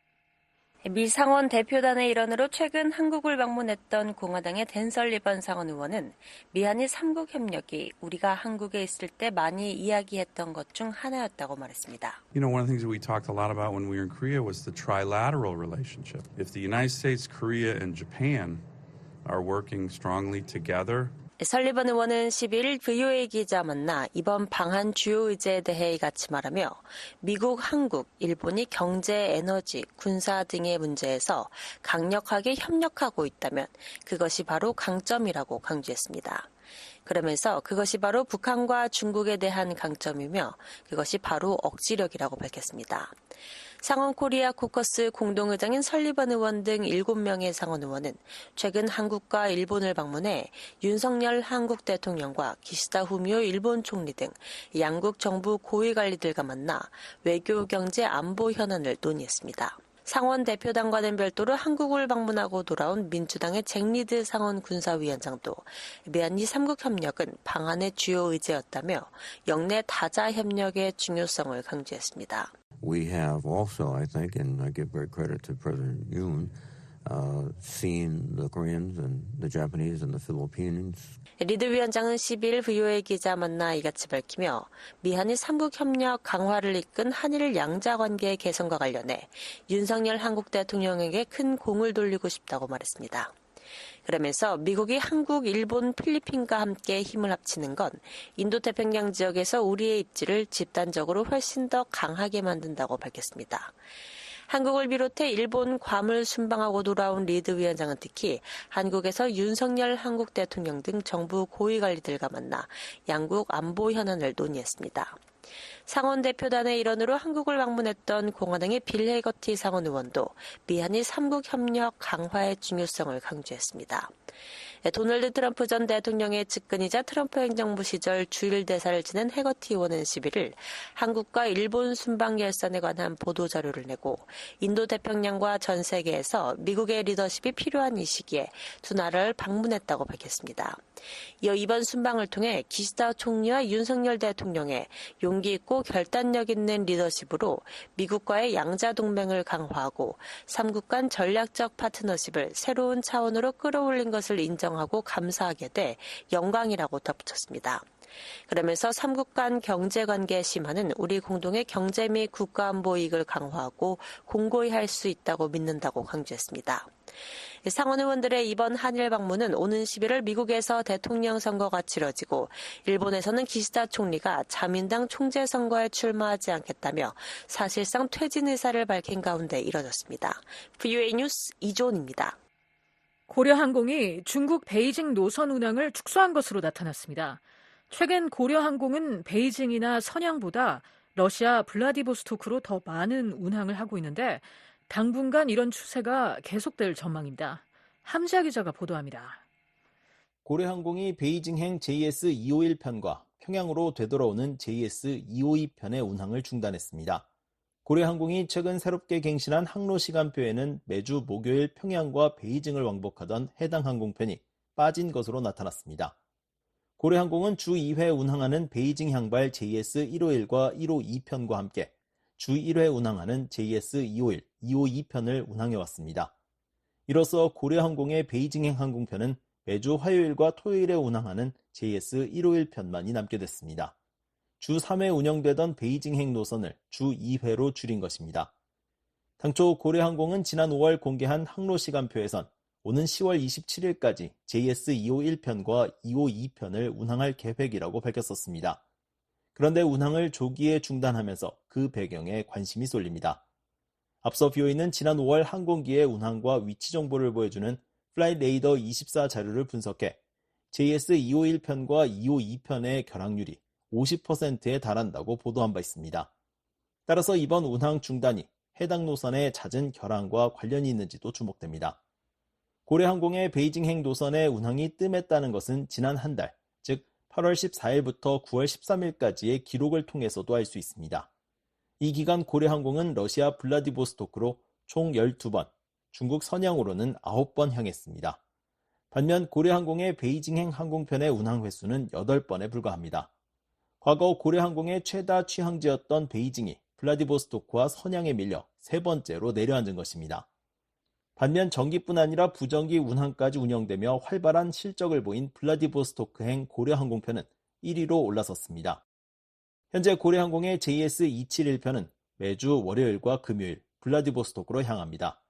미 상원 대표단의 일원으로 최근 한국을 방문했던 공화당의 댄 설리번 상원 의원은 미한일 3국 협력이 우리가 한국에 있을 때 많이 이야기했던 것 중 하나였다고 말했습니다. You know, one of the things that we talked a lot about when we were in Korea was the trilateral relationship. If the United States, Korea, and Japan are working strongly together, 설리번 의원은 12일 VOA 기자 만나 이번 방한 주요 의제에 대해 이같이 말하며 미국, 한국, 일본이 경제, 에너지, 군사 등의 문제에서 강력하게 협력하고 있다면 그것이 바로 강점이라고 강조했습니다. 그러면서 그것이 바로 북한과 중국에 대한 강점이며 그것이 바로 억지력이라고 밝혔습니다. 상원 코리아 코커스 공동의장인 설리번 의원 등 7명의 상원 의원은 최근 한국과 일본을 방문해 윤석열 한국 대통령과 기시다 후미오 일본 총리 등 양국 정부 고위 관리들과 만나 외교, 경제, 안보 현안을 논의했습니다. 상원 대표단과는 별도로 한국을 방문하고 돌아온 민주당의 잭 리드 상원 군사위원장도 미한미 3국 협력은 방한의 주요 의제였다며 영내 다자 협력의 중요성을 강조했습니다. We have also, I think, and I give great credit to President Yoon, seen the Koreans and the Japanese and the Philippines. 리드 위원장은 12일 VOA 기자 만나 이같이 밝히며 미한일 3국 협력 강화를 이끈 한일 양자관계 개선과 관련해 윤석열 한국 대통령에게 큰 공을 돌리고 싶다고 말했습니다. 그러면서 미국이 한국, 일본, 필리핀과 함께 힘을 합치는 건 인도태평양 지역에서 우리의 입지를 집단적으로 훨씬 더 강하게 만든다고 밝혔습니다. 한국을 비롯해 일본 괌을 순방하고 돌아온 리드 위원장은 특히 한국에서 윤석열 한국 대통령 등 정부 고위 관리들과 만나 양국 안보 현안을 논의했습니다. 상원 대표단의 일원으로 한국을 방문했던 공화당의 빌 해거티 상원 의원도 미한일 3국 협력 강화의 중요성을 강조했습니다. 도널드 트럼프 전 대통령의 측근이자 트럼프 행정부 시절 주일 대사를 지낸 해거티 의원은 11일 한국과 일본 순방 결산에 관한 보도자료를 내고 인도태평양과 전 세계에서 미국의 리더십이 필요한 이 시기에 두 나라를 방문했다고 밝혔습니다. 이어 이번 순방을 통해 기시다 총리와 윤석열 대통령의 용기 있고 결단력 있는 리더십으로 미국과의 양자 동맹을 강화하고 3국 간 전략적 파트너십을 새로운 차원으로 끌어올린 것을 인정하고 감사하게 돼 영광이라고 덧붙였습니다. 그러면서 3국 간 경제관계 심화는 우리 공동의 경제 및 국가안보 이익을 강화하고 공고히 할 수 있다고 믿는다고 강조했습니다. 상원 의원들의 이번 한일 방문은 오는 11월 미국에서 대통령 선거가 치러지고 일본에서는 기시다 총리가 자민당 총재 선거에 출마하지 않겠다며 사실상 퇴진 의사를 밝힌 가운데 이뤄졌습니다. VOA 뉴스 이조은입니다. 고려항공이 중국 베이징 노선 운항을 축소한 것으로 나타났습니다. 최근 고려항공은 베이징이나 선양보다 러시아 블라디보스토크로 더 많은 운항을 하고 있는데 당분간 이런 추세가 계속될 전망입니다. 함지아 기자가 보도합니다. 고려항공이 베이징행 JS251편과 평양으로 되돌아오는 JS252편의 운항을 중단했습니다. 고려항공이 최근 새롭게 갱신한 항로 시간표에는 매주 목요일 평양과 베이징을 왕복하던 해당 항공편이 빠진 것으로 나타났습니다. 고려항공은 주 2회 운항하는 베이징 향발 JS151과 152편과 함께 주 1회 운항하는 JS251, 252편을 운항해왔습니다. 이로써 고려항공의 베이징행 항공편은 매주 화요일과 토요일에 운항하는 JS151편만이 남게 됐습니다. 주 3회 운영되던 베이징행 노선을 주 2회로 줄인 것입니다. 당초 고려항공은 지난 5월 공개한 항로 시간표에선 오는 10월 27일까지 JS251편과 252편을 운항할 계획이라고 밝혔었습니다. 그런데 운항을 조기에 중단하면서 그 배경에 관심이 쏠립니다. 앞서 BOE는 지난 5월 항공기의 운항과 위치 정보를 보여주는 플라잇 레이더 24 자료를 분석해 JS251편과 252편의 결항률이 50%에 달한다고 보도한 바 있습니다. 따라서 이번 운항 중단이 해당 노선의 잦은 결항과 관련이 있는지도 주목됩니다. 고려항공의 베이징행 노선의 운항이 뜸했다는 것은 지난 한 달, 즉 8월 14일부터 9월 13일까지의 기록을 통해서도 알 수 있습니다. 이 기간 고려항공은 러시아 블라디보스토크로 총 12번, 중국 선양으로는 9번 향했습니다. 반면 고려항공의 베이징행 항공편의 운항 횟수는 8번에 불과합니다. 과거 고려항공의 최다 취항지였던 베이징이 블라디보스토크와 선양에 밀려 3번째로 내려앉은 것입니다. 반면 전기뿐 아니라 부전기 운항까지 운영되며 활발한 실적을 보인 블라디보스토크행 고려항공편은 1위로 올라섰습니다. 현재 고려항공의 JS271편은 매주 월요일과 금요일 블라디보스토크로 향합니다.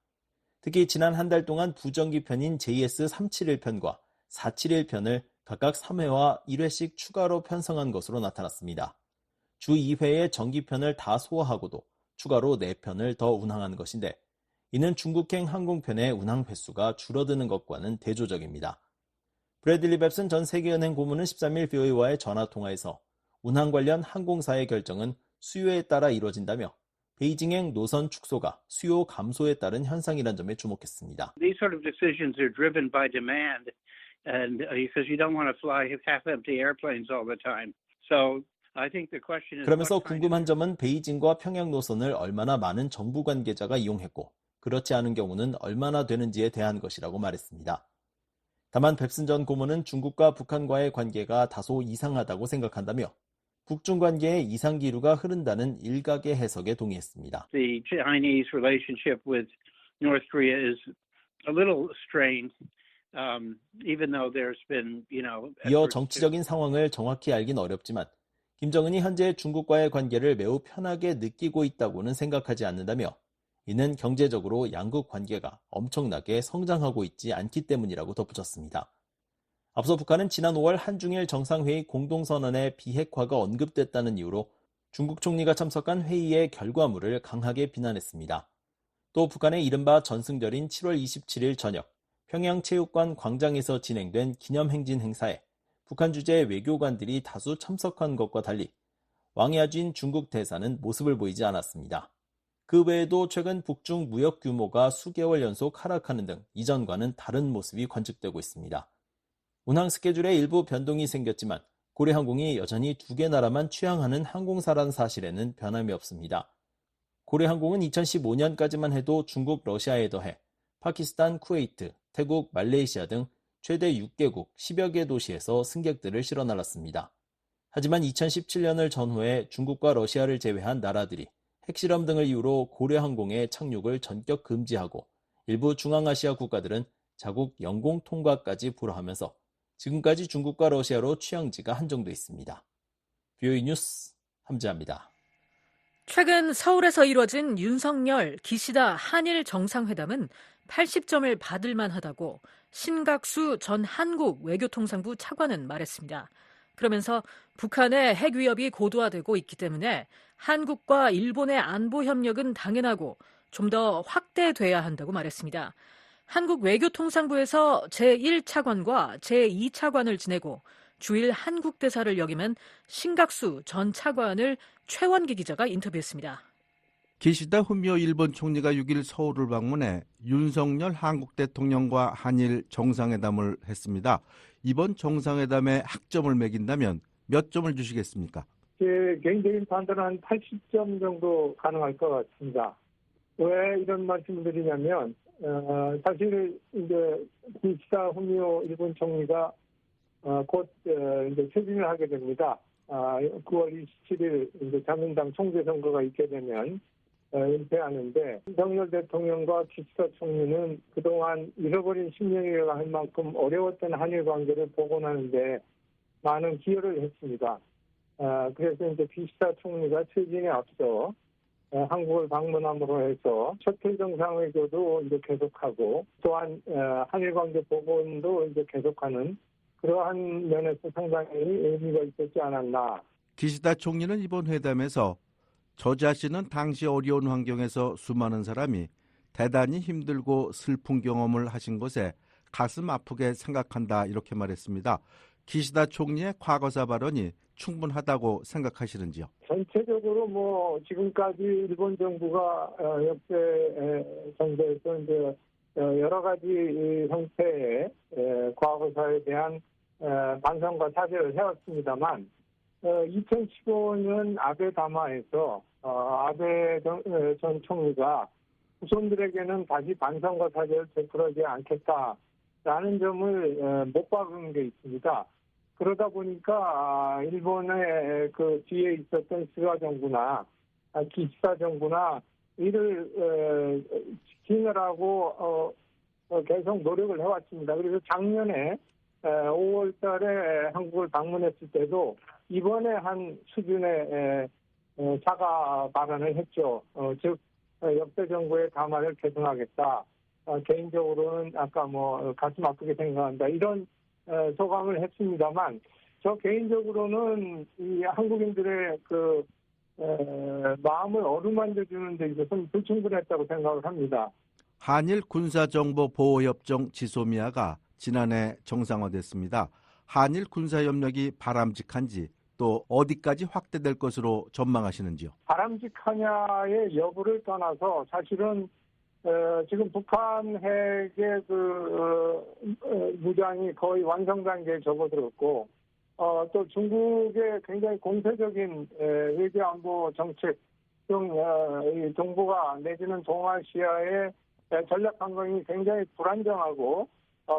특히 지난 한 달 동안 부전기편인 JS371편과 471편을 각각 3회와 1회씩 추가로 편성한 것으로 나타났습니다. 주 2회의 전기편을 다 소화하고도 추가로 4편을 더 운항한 것인데 이는 중국행 항공편의 운항 횟수가 줄어드는 것과는 대조적입니다. 브래들리 뱁슨 전 세계은행 고문은 13일 VOA와의 전화통화에서 운항 관련 항공사의 결정은 수요에 따라 이루어진다며 베이징행 노선 축소가 수요 감소에 따른 현상이란 점에 주목했습니다. These sort of decisions are driven by demand, and because you don't want to fly half-empty airplanes all the time. So I think the question is. 그러면서 궁금한 점은 베이징과 평양 노선을 얼마나 많은 정부 관계자가 이용했고 그렇지 않은 경우는 얼마나 되는지에 대한 것이라고 말했습니다. 다만 뱁슨 전 고문은 중국과 북한과의 관계가 다소 이상하다고 생각한다며 북중 관계에 이상 기류가 흐른다는 일각의 해석에 동의했습니다. The Chinese relationship with North Korea is a little strained, even though there's been, 이어 정치적인 상황을 정확히 알긴 어렵지만 김정은이 현재 중국과의 관계를 매우 편하게 느끼고 있다고는 생각하지 않는다며 이는 경제적으로 양국 관계가 엄청나게 성장하고 있지 않기 때문이라고 덧붙였습니다. 앞서 북한은 지난 5월 한중일 정상회의 공동선언의 비핵화가 언급됐다는 이유로 중국 총리가 참석한 회의의 결과물을 강하게 비난했습니다. 또 북한의 이른바 전승절인 7월 27일 저녁 평양체육관 광장에서 진행된 기념행진 행사에 북한 주재 외교관들이 다수 참석한 것과 달리 왕야진 중국 대사는 모습을 보이지 않았습니다. 그 외에도 최근 북중 무역 규모가 수개월 연속 하락하는 등 이전과는 다른 모습이 관측되고 있습니다. 운항 스케줄에 일부 변동이 생겼지만 고려항공이 여전히 2개 나라만 취항하는 항공사라는 사실에는 변함이 없습니다. 고려항공은 2015년까지만 해도 중국, 러시아에 더해 파키스탄, 쿠웨이트, 태국, 말레이시아 등 최대 6개국 10여 개 도시에서 승객들을 실어 날랐습니다. 하지만 2017년을 전후해 중국과 러시아를 제외한 나라들이 핵실험 등을 이유로 고려항공의 착륙을 전격 금지하고 일부 중앙아시아 국가들은 자국 영공 통과까지 불허하면서 지금까지 중국과 러시아로 취항지가 한정돼 있습니다. VOA 뉴스 함지아입니다. 최근 서울에서 이뤄진 윤석열, 기시다 한일 정상회담은 80점을 받을 만하다고 신각수 전 한국 외교통상부 차관은 말했습니다. 그러면서 북한의 핵 위협이 고도화되고 있기 때문에 한국과 일본의 안보 협력은 당연하고 좀 더 확대돼야 한다고 말했습니다. 한국 외교통상부에서 제1차관과 제2차관을 지내고 주일 한국 대사를 역임한 신각수 전 차관을 최원기 기자가 인터뷰했습니다. 기시다 후미오 일본 총리가 6일 서울을 방문해 윤석열 한국 대통령과 한일 정상회담을 했습니다. 이번 정상회담에 학점을 매긴다면 몇 점을 주시겠습니까? 제 개인적인 판단은 한 80점 정도 가능할 것 같습니다. 왜 이런 말씀을 드리냐면 사실 이제 기시다 후미오 일본 총리가 곧 이제 퇴진을 하게 됩니다. 9월 27일 이제 자민당 총재 선거가 있게 되면 은퇴하는데 윤석열 대통령과 기시다 총리는 그동안 잃어버린 10년이라고 할 만큼 어려웠던 한일 관계를 복원하는데 많은 기여를 했습니다. 그래서 이제 기시다 총리가 퇴진에 앞서 한국을 방문함으로 해서 셔틀 정상회담도 이제 계속하고 또한 한일 관계 복원도 이제 계속하는 그러한 면에서 상당히 의미가 있었지 않았나. 기시다 총리는 이번 회담에서 저 자신은 당시 어려운 환경에서 수많은 사람이 대단히 힘들고 슬픈 경험을 하신 것에 가슴 아프게 생각한다 이렇게 말했습니다. 기시다 총리의 과거사 발언이 충분하다고 생각하시는지요? 전체적으로 뭐 지금까지 일본 정부가 역대 정부에서 이제 여러 가지 형태의 과거사에 대한 반성과 사죄를 해왔습니다만 2015년 아베 담화에서 아베 전 총리가 후손들에게는 다시 반성과 사죄를 되풀이하지 않겠다라는 점을 못 박은 게 있습니다. 그러다 보니까 일본의 그 뒤에 있었던 스가 정부나 기시다 정부나 이를 지키느라고 계속 노력을 해왔습니다. 그래서 작년에 5월 달에 한국을 방문했을 때도 이번에 한 수준의 사과 발언을 했죠. 즉 역대 정부의 담화를 개선하겠다. 개인적으로는 아까 가슴 아프게 생각한다. 이런 소감을 했습니다만 저 개인적으로는 이 한국인들의 마음을 어루만져주는 데 있어서는 불충분했다고 생각을 합니다. 한일 군사정보보호협정 지소미아가 지난해 정상화됐습니다. 한일 군사협력이 바람직한지 또 어디까지 확대될 것으로 전망하시는지요? 바람직하냐의 여부를 떠나서 사실은 지금 북한 핵의 무장이 거의 완성 단계에 접어들었고 또 중국의 굉장히 공세적인 외교안보 정책 등 동북아 내지는 동아시아의 전략 환경이 굉장히 불안정하고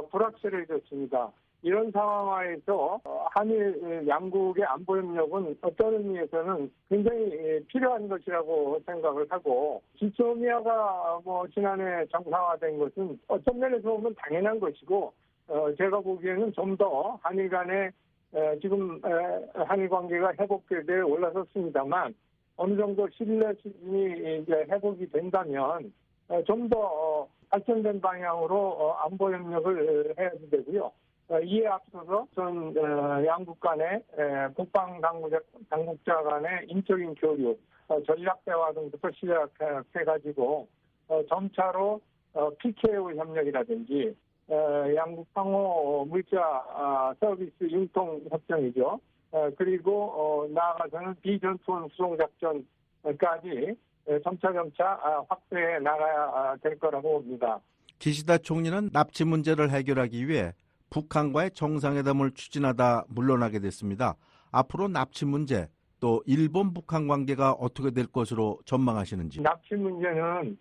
불확실해졌습니다. 이런 상황에서 한일 양국의 안보 협력은 어떤 의미에서는 굉장히 필요한 것이라고 생각을 하고 지소미아가 지난해 정상화된 것은 어떤 면에서 보면 당연한 것이고 제가 보기에는 좀 더 한일 간의 지금 한일 관계가 회복되어 올라섰습니다만 어느 정도 신뢰 수준이 이제 회복이 된다면 좀 더 발전된 방향으로 안보 협력을 해야 되고요. 이에 앞서서 전 양국 간의 국방 당국자 간의 인적인 교류, 전략 대화 등부터 시작해가지고 점차로 PKO 협력이라든지 양국 상호 물자 서비스 융통 협정이죠. 그리고 나아가서는 비전투원 수송 작전까지 점차 확대해 나가야 될 거라고 봅니다. 기시다 총리는 납치 문제를 해결하기 위해 북한과의 정상회담을 추진하다 물러나게 됐습니다. 앞으로 납치 문제 또 일본 북한 관계가 어떻게 될 것으로 전망하시는지. 납치 문제는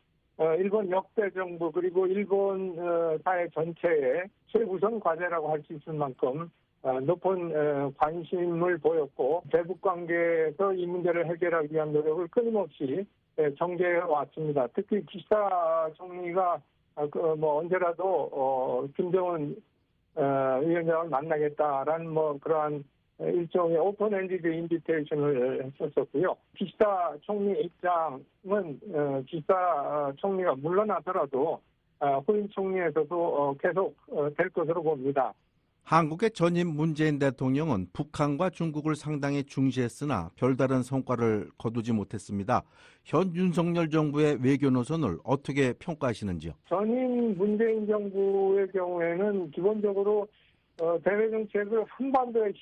일본 역대 정부 그리고 일본 사회 전체의 최우선 과제라고 할 수 있을 만큼 높은 관심을 보였고 대북 관계에서 이 문제를 해결하기 위한 노력을 끊임없이 전개해 왔습니다. 특히 기시다 총리가 언제라도 김정은 위원장을 만나겠다라는 그러한 일종의 오픈엔디드 인비테이션을 했었고요. 기시다 총리 입장은 기시다 총리가 물러나더라도 후임 총리에서도 계속 될 것으로 봅니다. 한국의 전임 문재인 대통령은 북한과 중국을 상당히 중시했으나 별다른 성과를 거두지 못했습니다. 현 윤석열 정부의 외교 노선을 어떻게 평가하시는지요? 전임 문재인 정부의 경우에는 기본적으로 대외 정책을 한반도의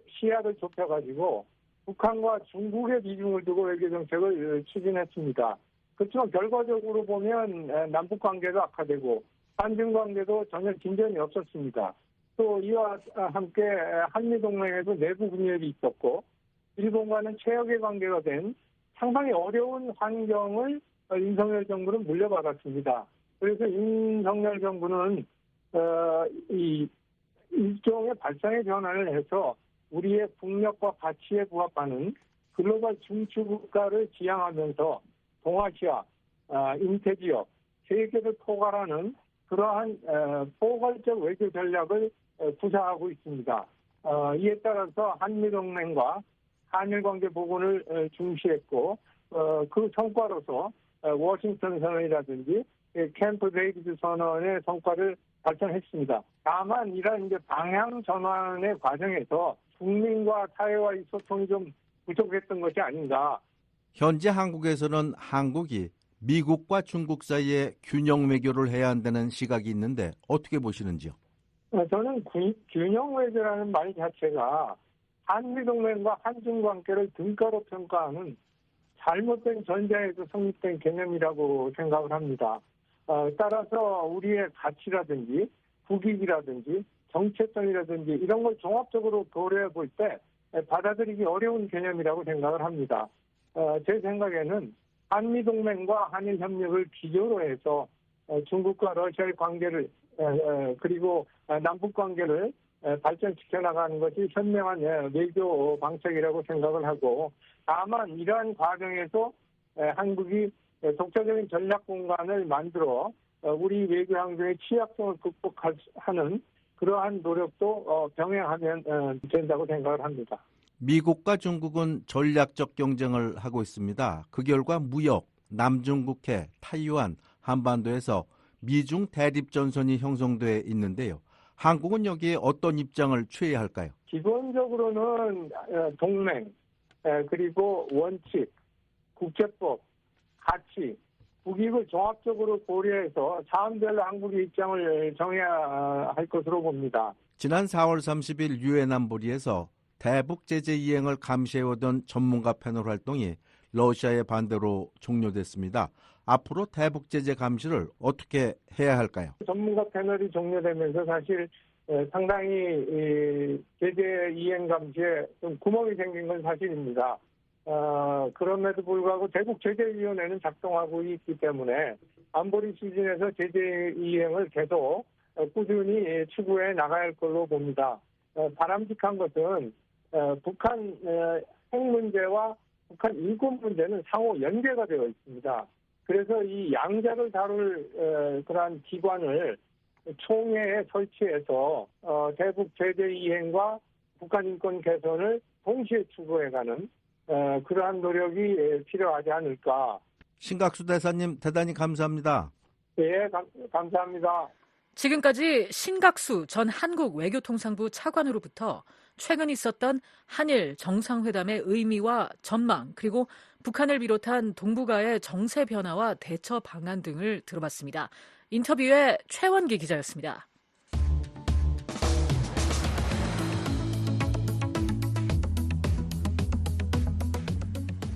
시야를 좁혀가지고 북한과 중국의 비중을 두고 외교 정책을 추진했습니다. 그렇지만 결과적으로 보면 남북 관계도 악화되고 한중 관계도 전혀 진전이 없었습니다. 또 이와 함께 한미동맹에도 내부 분열이 있었고 일본과는 최악의 관계가 된 상당히 어려운 환경을 윤석열 정부는 물려받았습니다. 그래서 윤석열 정부는 이 일종의 발상의 전환을 해서 우리의 국력과 가치에 부합하는 글로벌 중추국가를 지향하면서 동아시아, 인태지역, 세계를 포괄하는 그러한 포괄적 외교 전략을 구사하고 있습니다. 이에 따라서 한미동맹과 한일관계 복원을 중시했고 그 성과로서 워싱턴 선언이라든지 캠프 데이비드 선언의 성과를 달성했습니다. 다만 이런 이제 방향 전환의 과정에서 국민과 사회와의 소통이 좀 부족했던 것이 아닌가. 현재 한국에서는 한국이 미국과 중국 사이에 균형 외교를 해야 한다는 시각이 있는데 어떻게 보시는지요? 저는 균형 외교라는 말 자체가 한미동맹과 한중 관계를 등가로 평가하는 잘못된 전제에서 성립된 개념이라고 생각을 합니다. 따라서 우리의 가치라든지 국익이라든지 정체성이라든지 이런 걸 종합적으로 고려해 볼 때 받아들이기 어려운 개념이라고 생각을 합니다. 제 생각에는 한미동맹과 한일협력을 기조로 해서 중국과 러시아의 관계를 그리고 남북관계를 발전시켜 나가는 것이 현명한 외교 방책이라고 생각을 하고 다만 이러한 과정에서 한국이 독자적인 전략 공간을 만들어 우리 외교 환경의 취약성을 극복하는 그러한 노력도 병행하면 된다고 생각을 합니다. 미국과 중국은 전략적 경쟁을 하고 있습니다. 그 결과 무역, 남중국해, 타이완, 한반도에서 미중 대립 전선이 형성돼 있는데요. 한국은 여기에 어떤 입장을 취해야 할까요? 기본적으로는 동맹, 그리고 원칙, 국제법, 가치, 국익을 종합적으로 고려해서 사안별로 한국의 입장을 정해야 할 것으로 봅니다. 지난 4월 30일 유엔 안보리에서 대북 제재 이행을 감시해오던 전문가 패널 활동이 러시아의 반대로 종료됐습니다. 앞으로 대북 제재 감시를 어떻게 해야 할까요? 전문가 패널이 종료되면서 사실 상당히 제재 이행 감시에 좀 구멍이 생긴 건 사실입니다. 그럼에도 불구하고 대북 제재위원회는 작동하고 있기 때문에 안보리 수준에서 제재 이행을 계속 꾸준히 추구해 나가야 할 걸로 봅니다. 바람직한 것은 북한 핵 문제와 북한 인권 문제는 상호 연계가 되어 있습니다. 그래서 이 양자를 다룰 그러한 기관을 총회에 설치해서 대북 제재 이행과 북한 인권 개선을 동시에 추구해가는 그러한 노력이 필요하지 않을까. 신각수 대사님 대단히 감사합니다. 예, 감사합니다. 지금까지 신각수 전 한국 외교통상부 차관으로부터 최근 있었던 한일 정상회담의 의미와 전망, 그리고 북한을 비롯한 동북아의 정세 변화와 대처 방안 등을 들어봤습니다. 인터뷰의 최원기 기자였습니다.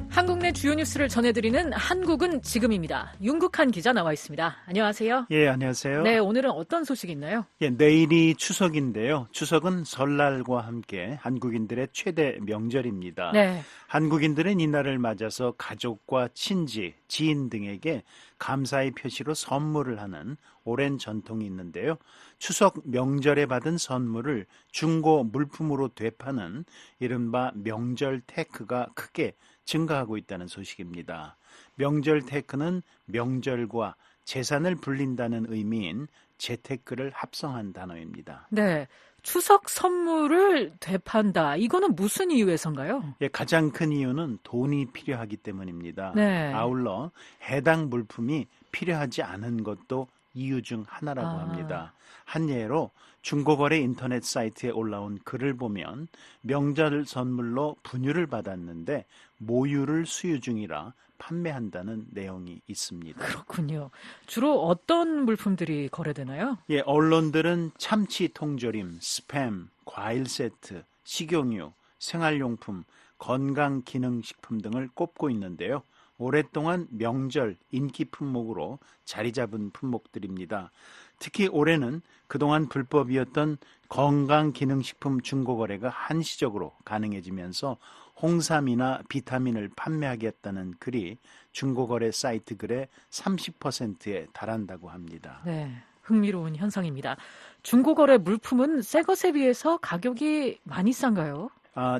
한국 내 주요 뉴스를 전해드리는 한국은 지금입니다. 윤국한 기자 나와 있습니다. 안녕하세요. 예, 안녕하세요. 네, 오늘은 어떤 소식이 있나요? 예, 내일이 추석인데요. 추석은 설날과 함께 한국인들의 최대 명절입니다. 네. 한국인들은 이날을 맞아서 가족과 친지, 지인 등에게 감사의 표시로 선물을 하는 오랜 전통이 있는데요. 추석 명절에 받은 선물을 중고 물품으로 되파는 이른바 명절 테크가 크게 증가하고 있다는 소식입니다. 명절 테크는 명절과 재산을 불린다는 의미인 재테크를 합성한 단어입니다. 네, 추석 선물을 되판다. 이거는 무슨 이유에서인가요? 예, 가장 큰 이유는 돈이 필요하기 때문입니다. 네. 아울러 해당 물품이 필요하지 않은 것도 이유 중 하나라고 합니다. 한 예로 중고거래 인터넷 사이트에 올라온 글을 보면 명절 선물로 분유를 받았는데 모유를 수유 중이라 판매한다는 내용이 있습니다. 그렇군요. 주로 어떤 물품들이 거래되나요? 예, 언론들은 참치 통조림, 스팸, 과일 세트, 식용유, 생활용품, 건강기능식품 등을 꼽고 있는데요. 오랫동안 명절 인기 품목으로 자리 잡은 품목들입니다. 특히 올해는 그동안 불법이었던 건강기능식품 중고거래가 한시적으로 가능해지면서 홍삼이나 비타민을 판매하겠다는 글이 중고거래 사이트 글의 30%에 달한다고 합니다. 네, 흥미로운 현상입니다. 중고거래 물품은 새 것에 비해서 가격이 많이 싼가요?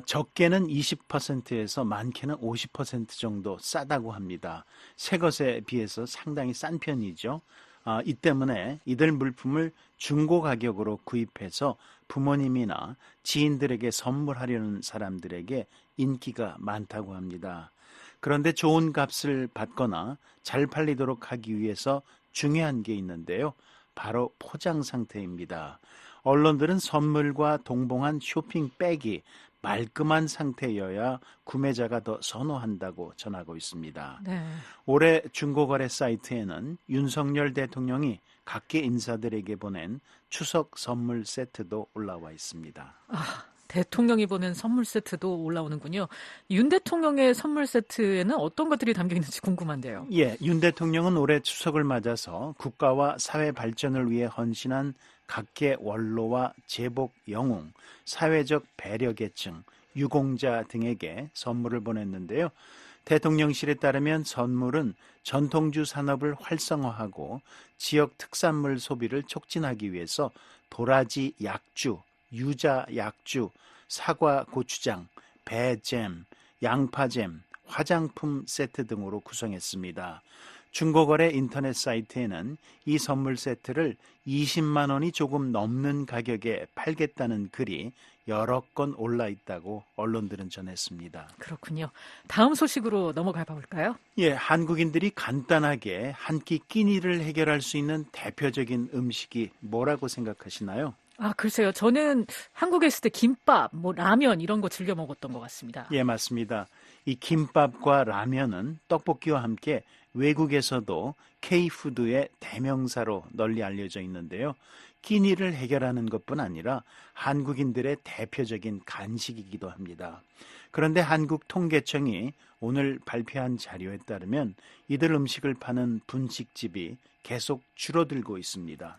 적게는 20%에서 많게는 50% 정도 싸다고 합니다. 새 것에 비해서 상당히 싼 편이죠. 이 때문에 이들 물품을 중고 가격으로 구입해서 부모님이나 지인들에게 선물하려는 사람들에게 인기가 많다고 합니다. 그런데 좋은 값을 받거나 잘 팔리도록 하기 위해서 중요한 게 있는데요. 바로 포장 상태입니다. 언론들은 선물과 동봉한 쇼핑백이 말끔한 상태여야 구매자가 더 선호한다고 전하고 있습니다. 네. 올해 중고거래 사이트에는 윤석열 대통령이 각계 인사들에게 보낸 추석 선물 세트도 올라와 있습니다. 대통령이 보낸 선물 세트도 올라오는군요. 윤 대통령의 선물 세트에는 어떤 것들이 담겨 있는지 궁금한데요. 예, 윤 대통령은 올해 추석을 맞아서 국가와 사회 발전을 위해 헌신한 각계 원로와 제복 영웅, 사회적 배려 계층, 유공자 등에게 선물을 보냈는데요. 대통령실에 따르면 선물은 전통주 산업을 활성화하고 지역 특산물 소비를 촉진하기 위해서 도라지 약주, 유자 약주, 사과 고추장, 배잼, 양파잼, 화장품 세트 등으로 구성했습니다. 중고거래 인터넷 사이트에는 이 선물 세트를 20만 원이 조금 넘는 가격에 팔겠다는 글이 여러 건 올라 있다고 언론들은 전했습니다. 그렇군요. 다음 소식으로 넘어가 볼까요? 예, 한국인들이 간단하게 한 끼 끼니를 해결할 수 있는 대표적인 음식이 뭐라고 생각하시나요? 글쎄요. 저는 한국에 있을 때 김밥, 라면 이런 거 즐겨 먹었던 것 같습니다. 예, 맞습니다. 이 김밥과 라면은 떡볶이와 함께 외국에서도 K푸드의 대명사로 널리 알려져 있는데요. 끼니를 해결하는 것뿐 아니라 한국인들의 대표적인 간식이기도 합니다. 그런데 한국통계청이 오늘 발표한 자료에 따르면 이들 음식을 파는 분식집이 계속 줄어들고 있습니다.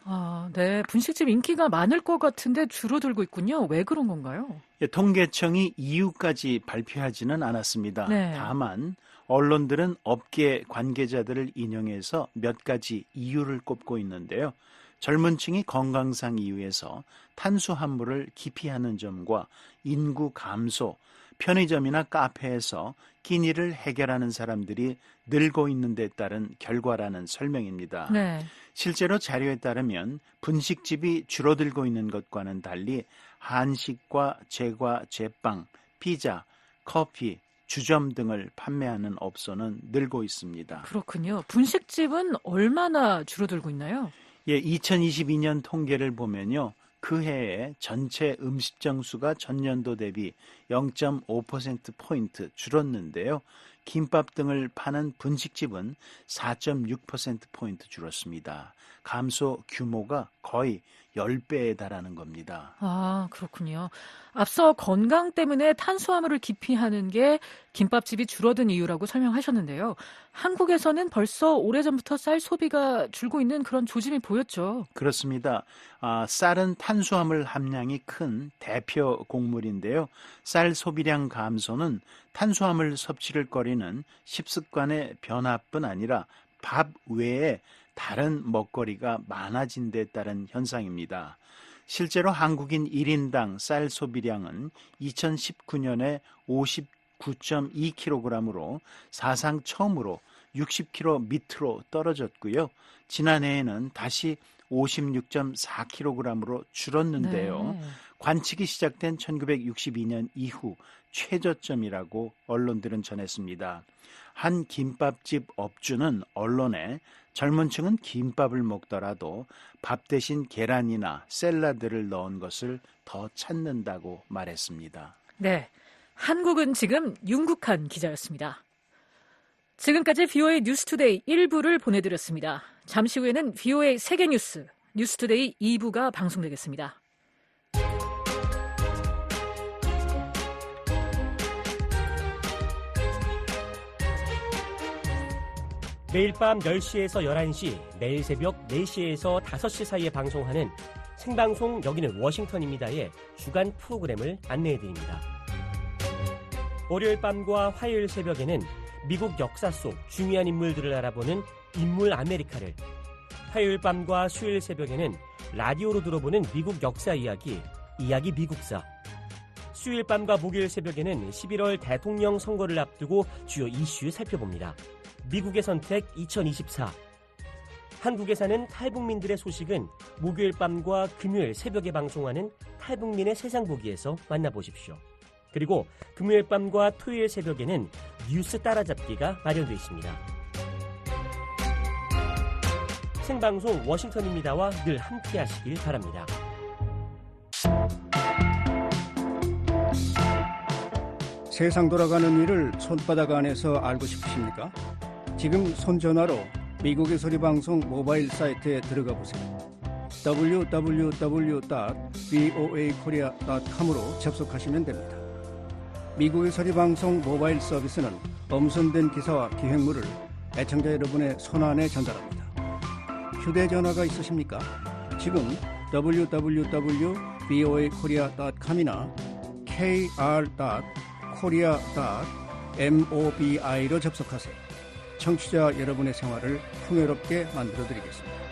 네. 분식집 인기가 많을 것 같은데 줄어들고 있군요. 왜 그런 건가요? 예, 통계청이 이유까지 발표하지는 않았습니다. 네. 다만 언론들은 업계 관계자들을 인용해서 몇 가지 이유를 꼽고 있는데요. 젊은 층이 건강상 이유에서 탄수화물을 기피하는 점과 인구 감소, 편의점이나 카페에서 끼니를 해결하는 사람들이 늘고 있는 데 따른 결과라는 설명입니다. 네. 실제로 자료에 따르면 분식집이 줄어들고 있는 것과는 달리 한식과 제과, 제빵, 피자, 커피, 주점 등을 판매하는 업소는 늘고 있습니다. 그렇군요. 분식집은 얼마나 줄어들고 있나요? 예, 2022년 통계를 보면요. 그 해에 전체 음식점 수가 전년도 대비 0.5%포인트 줄었는데요. 김밥 등을 파는 분식집은 4.6%포인트 줄었습니다. 감소 규모가 거의 10배에 달하는 겁니다. 그렇군요. 앞서 건강 때문에 탄수화물을 기피하는 게 김밥집이 줄어든 이유라고 설명하셨는데요. 한국에서는 벌써 오래전부터 쌀 소비가 줄고 있는 그런 조짐이 보였죠. 그렇습니다. 쌀은 탄수화물 함량이 큰 대표 곡물인데요. 쌀 소비량 감소는 탄수화물 섭취를 꺼리는 식습관의 변화뿐 아니라 밥 외에 다른 먹거리가 많아진 데 따른 현상입니다. 실제로 한국인 1인당 쌀 소비량은 2019년에 59.2kg으로 사상 처음으로 60kg 밑으로 떨어졌고요. 지난해에는 다시 56.4kg으로 줄었는데요. 네. 관측이 시작된 1962년 이후 최저점이라고 언론들은 전했습니다. 한 김밥집 업주는 언론에 젊은 층은 김밥을 먹더라도 밥 대신 계란이나 샐러드를 넣은 것을 더 찾는다고 말했습니다. 네, 한국은 지금 윤국한 기자였습니다. 지금까지 VOA 뉴스투데이 1부를 보내드렸습니다. 잠시 후에는 VOA 세계뉴스, 뉴스투데이 2부가 방송되겠습니다. 매일 밤 10시에서 11시, 매일 새벽 4시에서 5시 사이에 방송하는 생방송 여기는 워싱턴입니다의 주간 프로그램을 안내해드립니다. 월요일 밤과 화요일 새벽에는 미국 역사 속 중요한 인물들을 알아보는 인물 아메리카를, 화요일 밤과 수요일 새벽에는 라디오로 들어보는 미국 역사 이야기 미국사, 수요일 밤과 목요일 새벽에는 11월 대통령 선거를 앞두고 주요 이슈 살펴봅니다. 미국의 선택 2024. 한국에 사는 탈북민들의 소식은 목요일 밤과 금요일 새벽에 방송하는 탈북민의 세상 보기에서 만나보십시오. 그리고 금요일 밤과 토요일 새벽에는 뉴스 따라잡기가 마련되어 있습니다. 생방송 워싱턴입니다와 늘 함께 하시길 바랍니다. 세상 돌아가는 일을 손바닥 안에서 알고 싶으십니까? 지금 손전화로 미국의 소리방송 모바일 사이트에 들어가 보세요. www.voakorea.com으로 접속하시면 됩니다. 미국의 소리방송 모바일 서비스는 엄선된 기사와 기획물을 애청자 여러분의 손안에 전달합니다. 휴대전화가 있으십니까? 지금 www.voakorea.com이나 kr.korea.mobi로 접속하세요. 청취자 여러분의 생활을 풍요롭게 만들어드리겠습니다.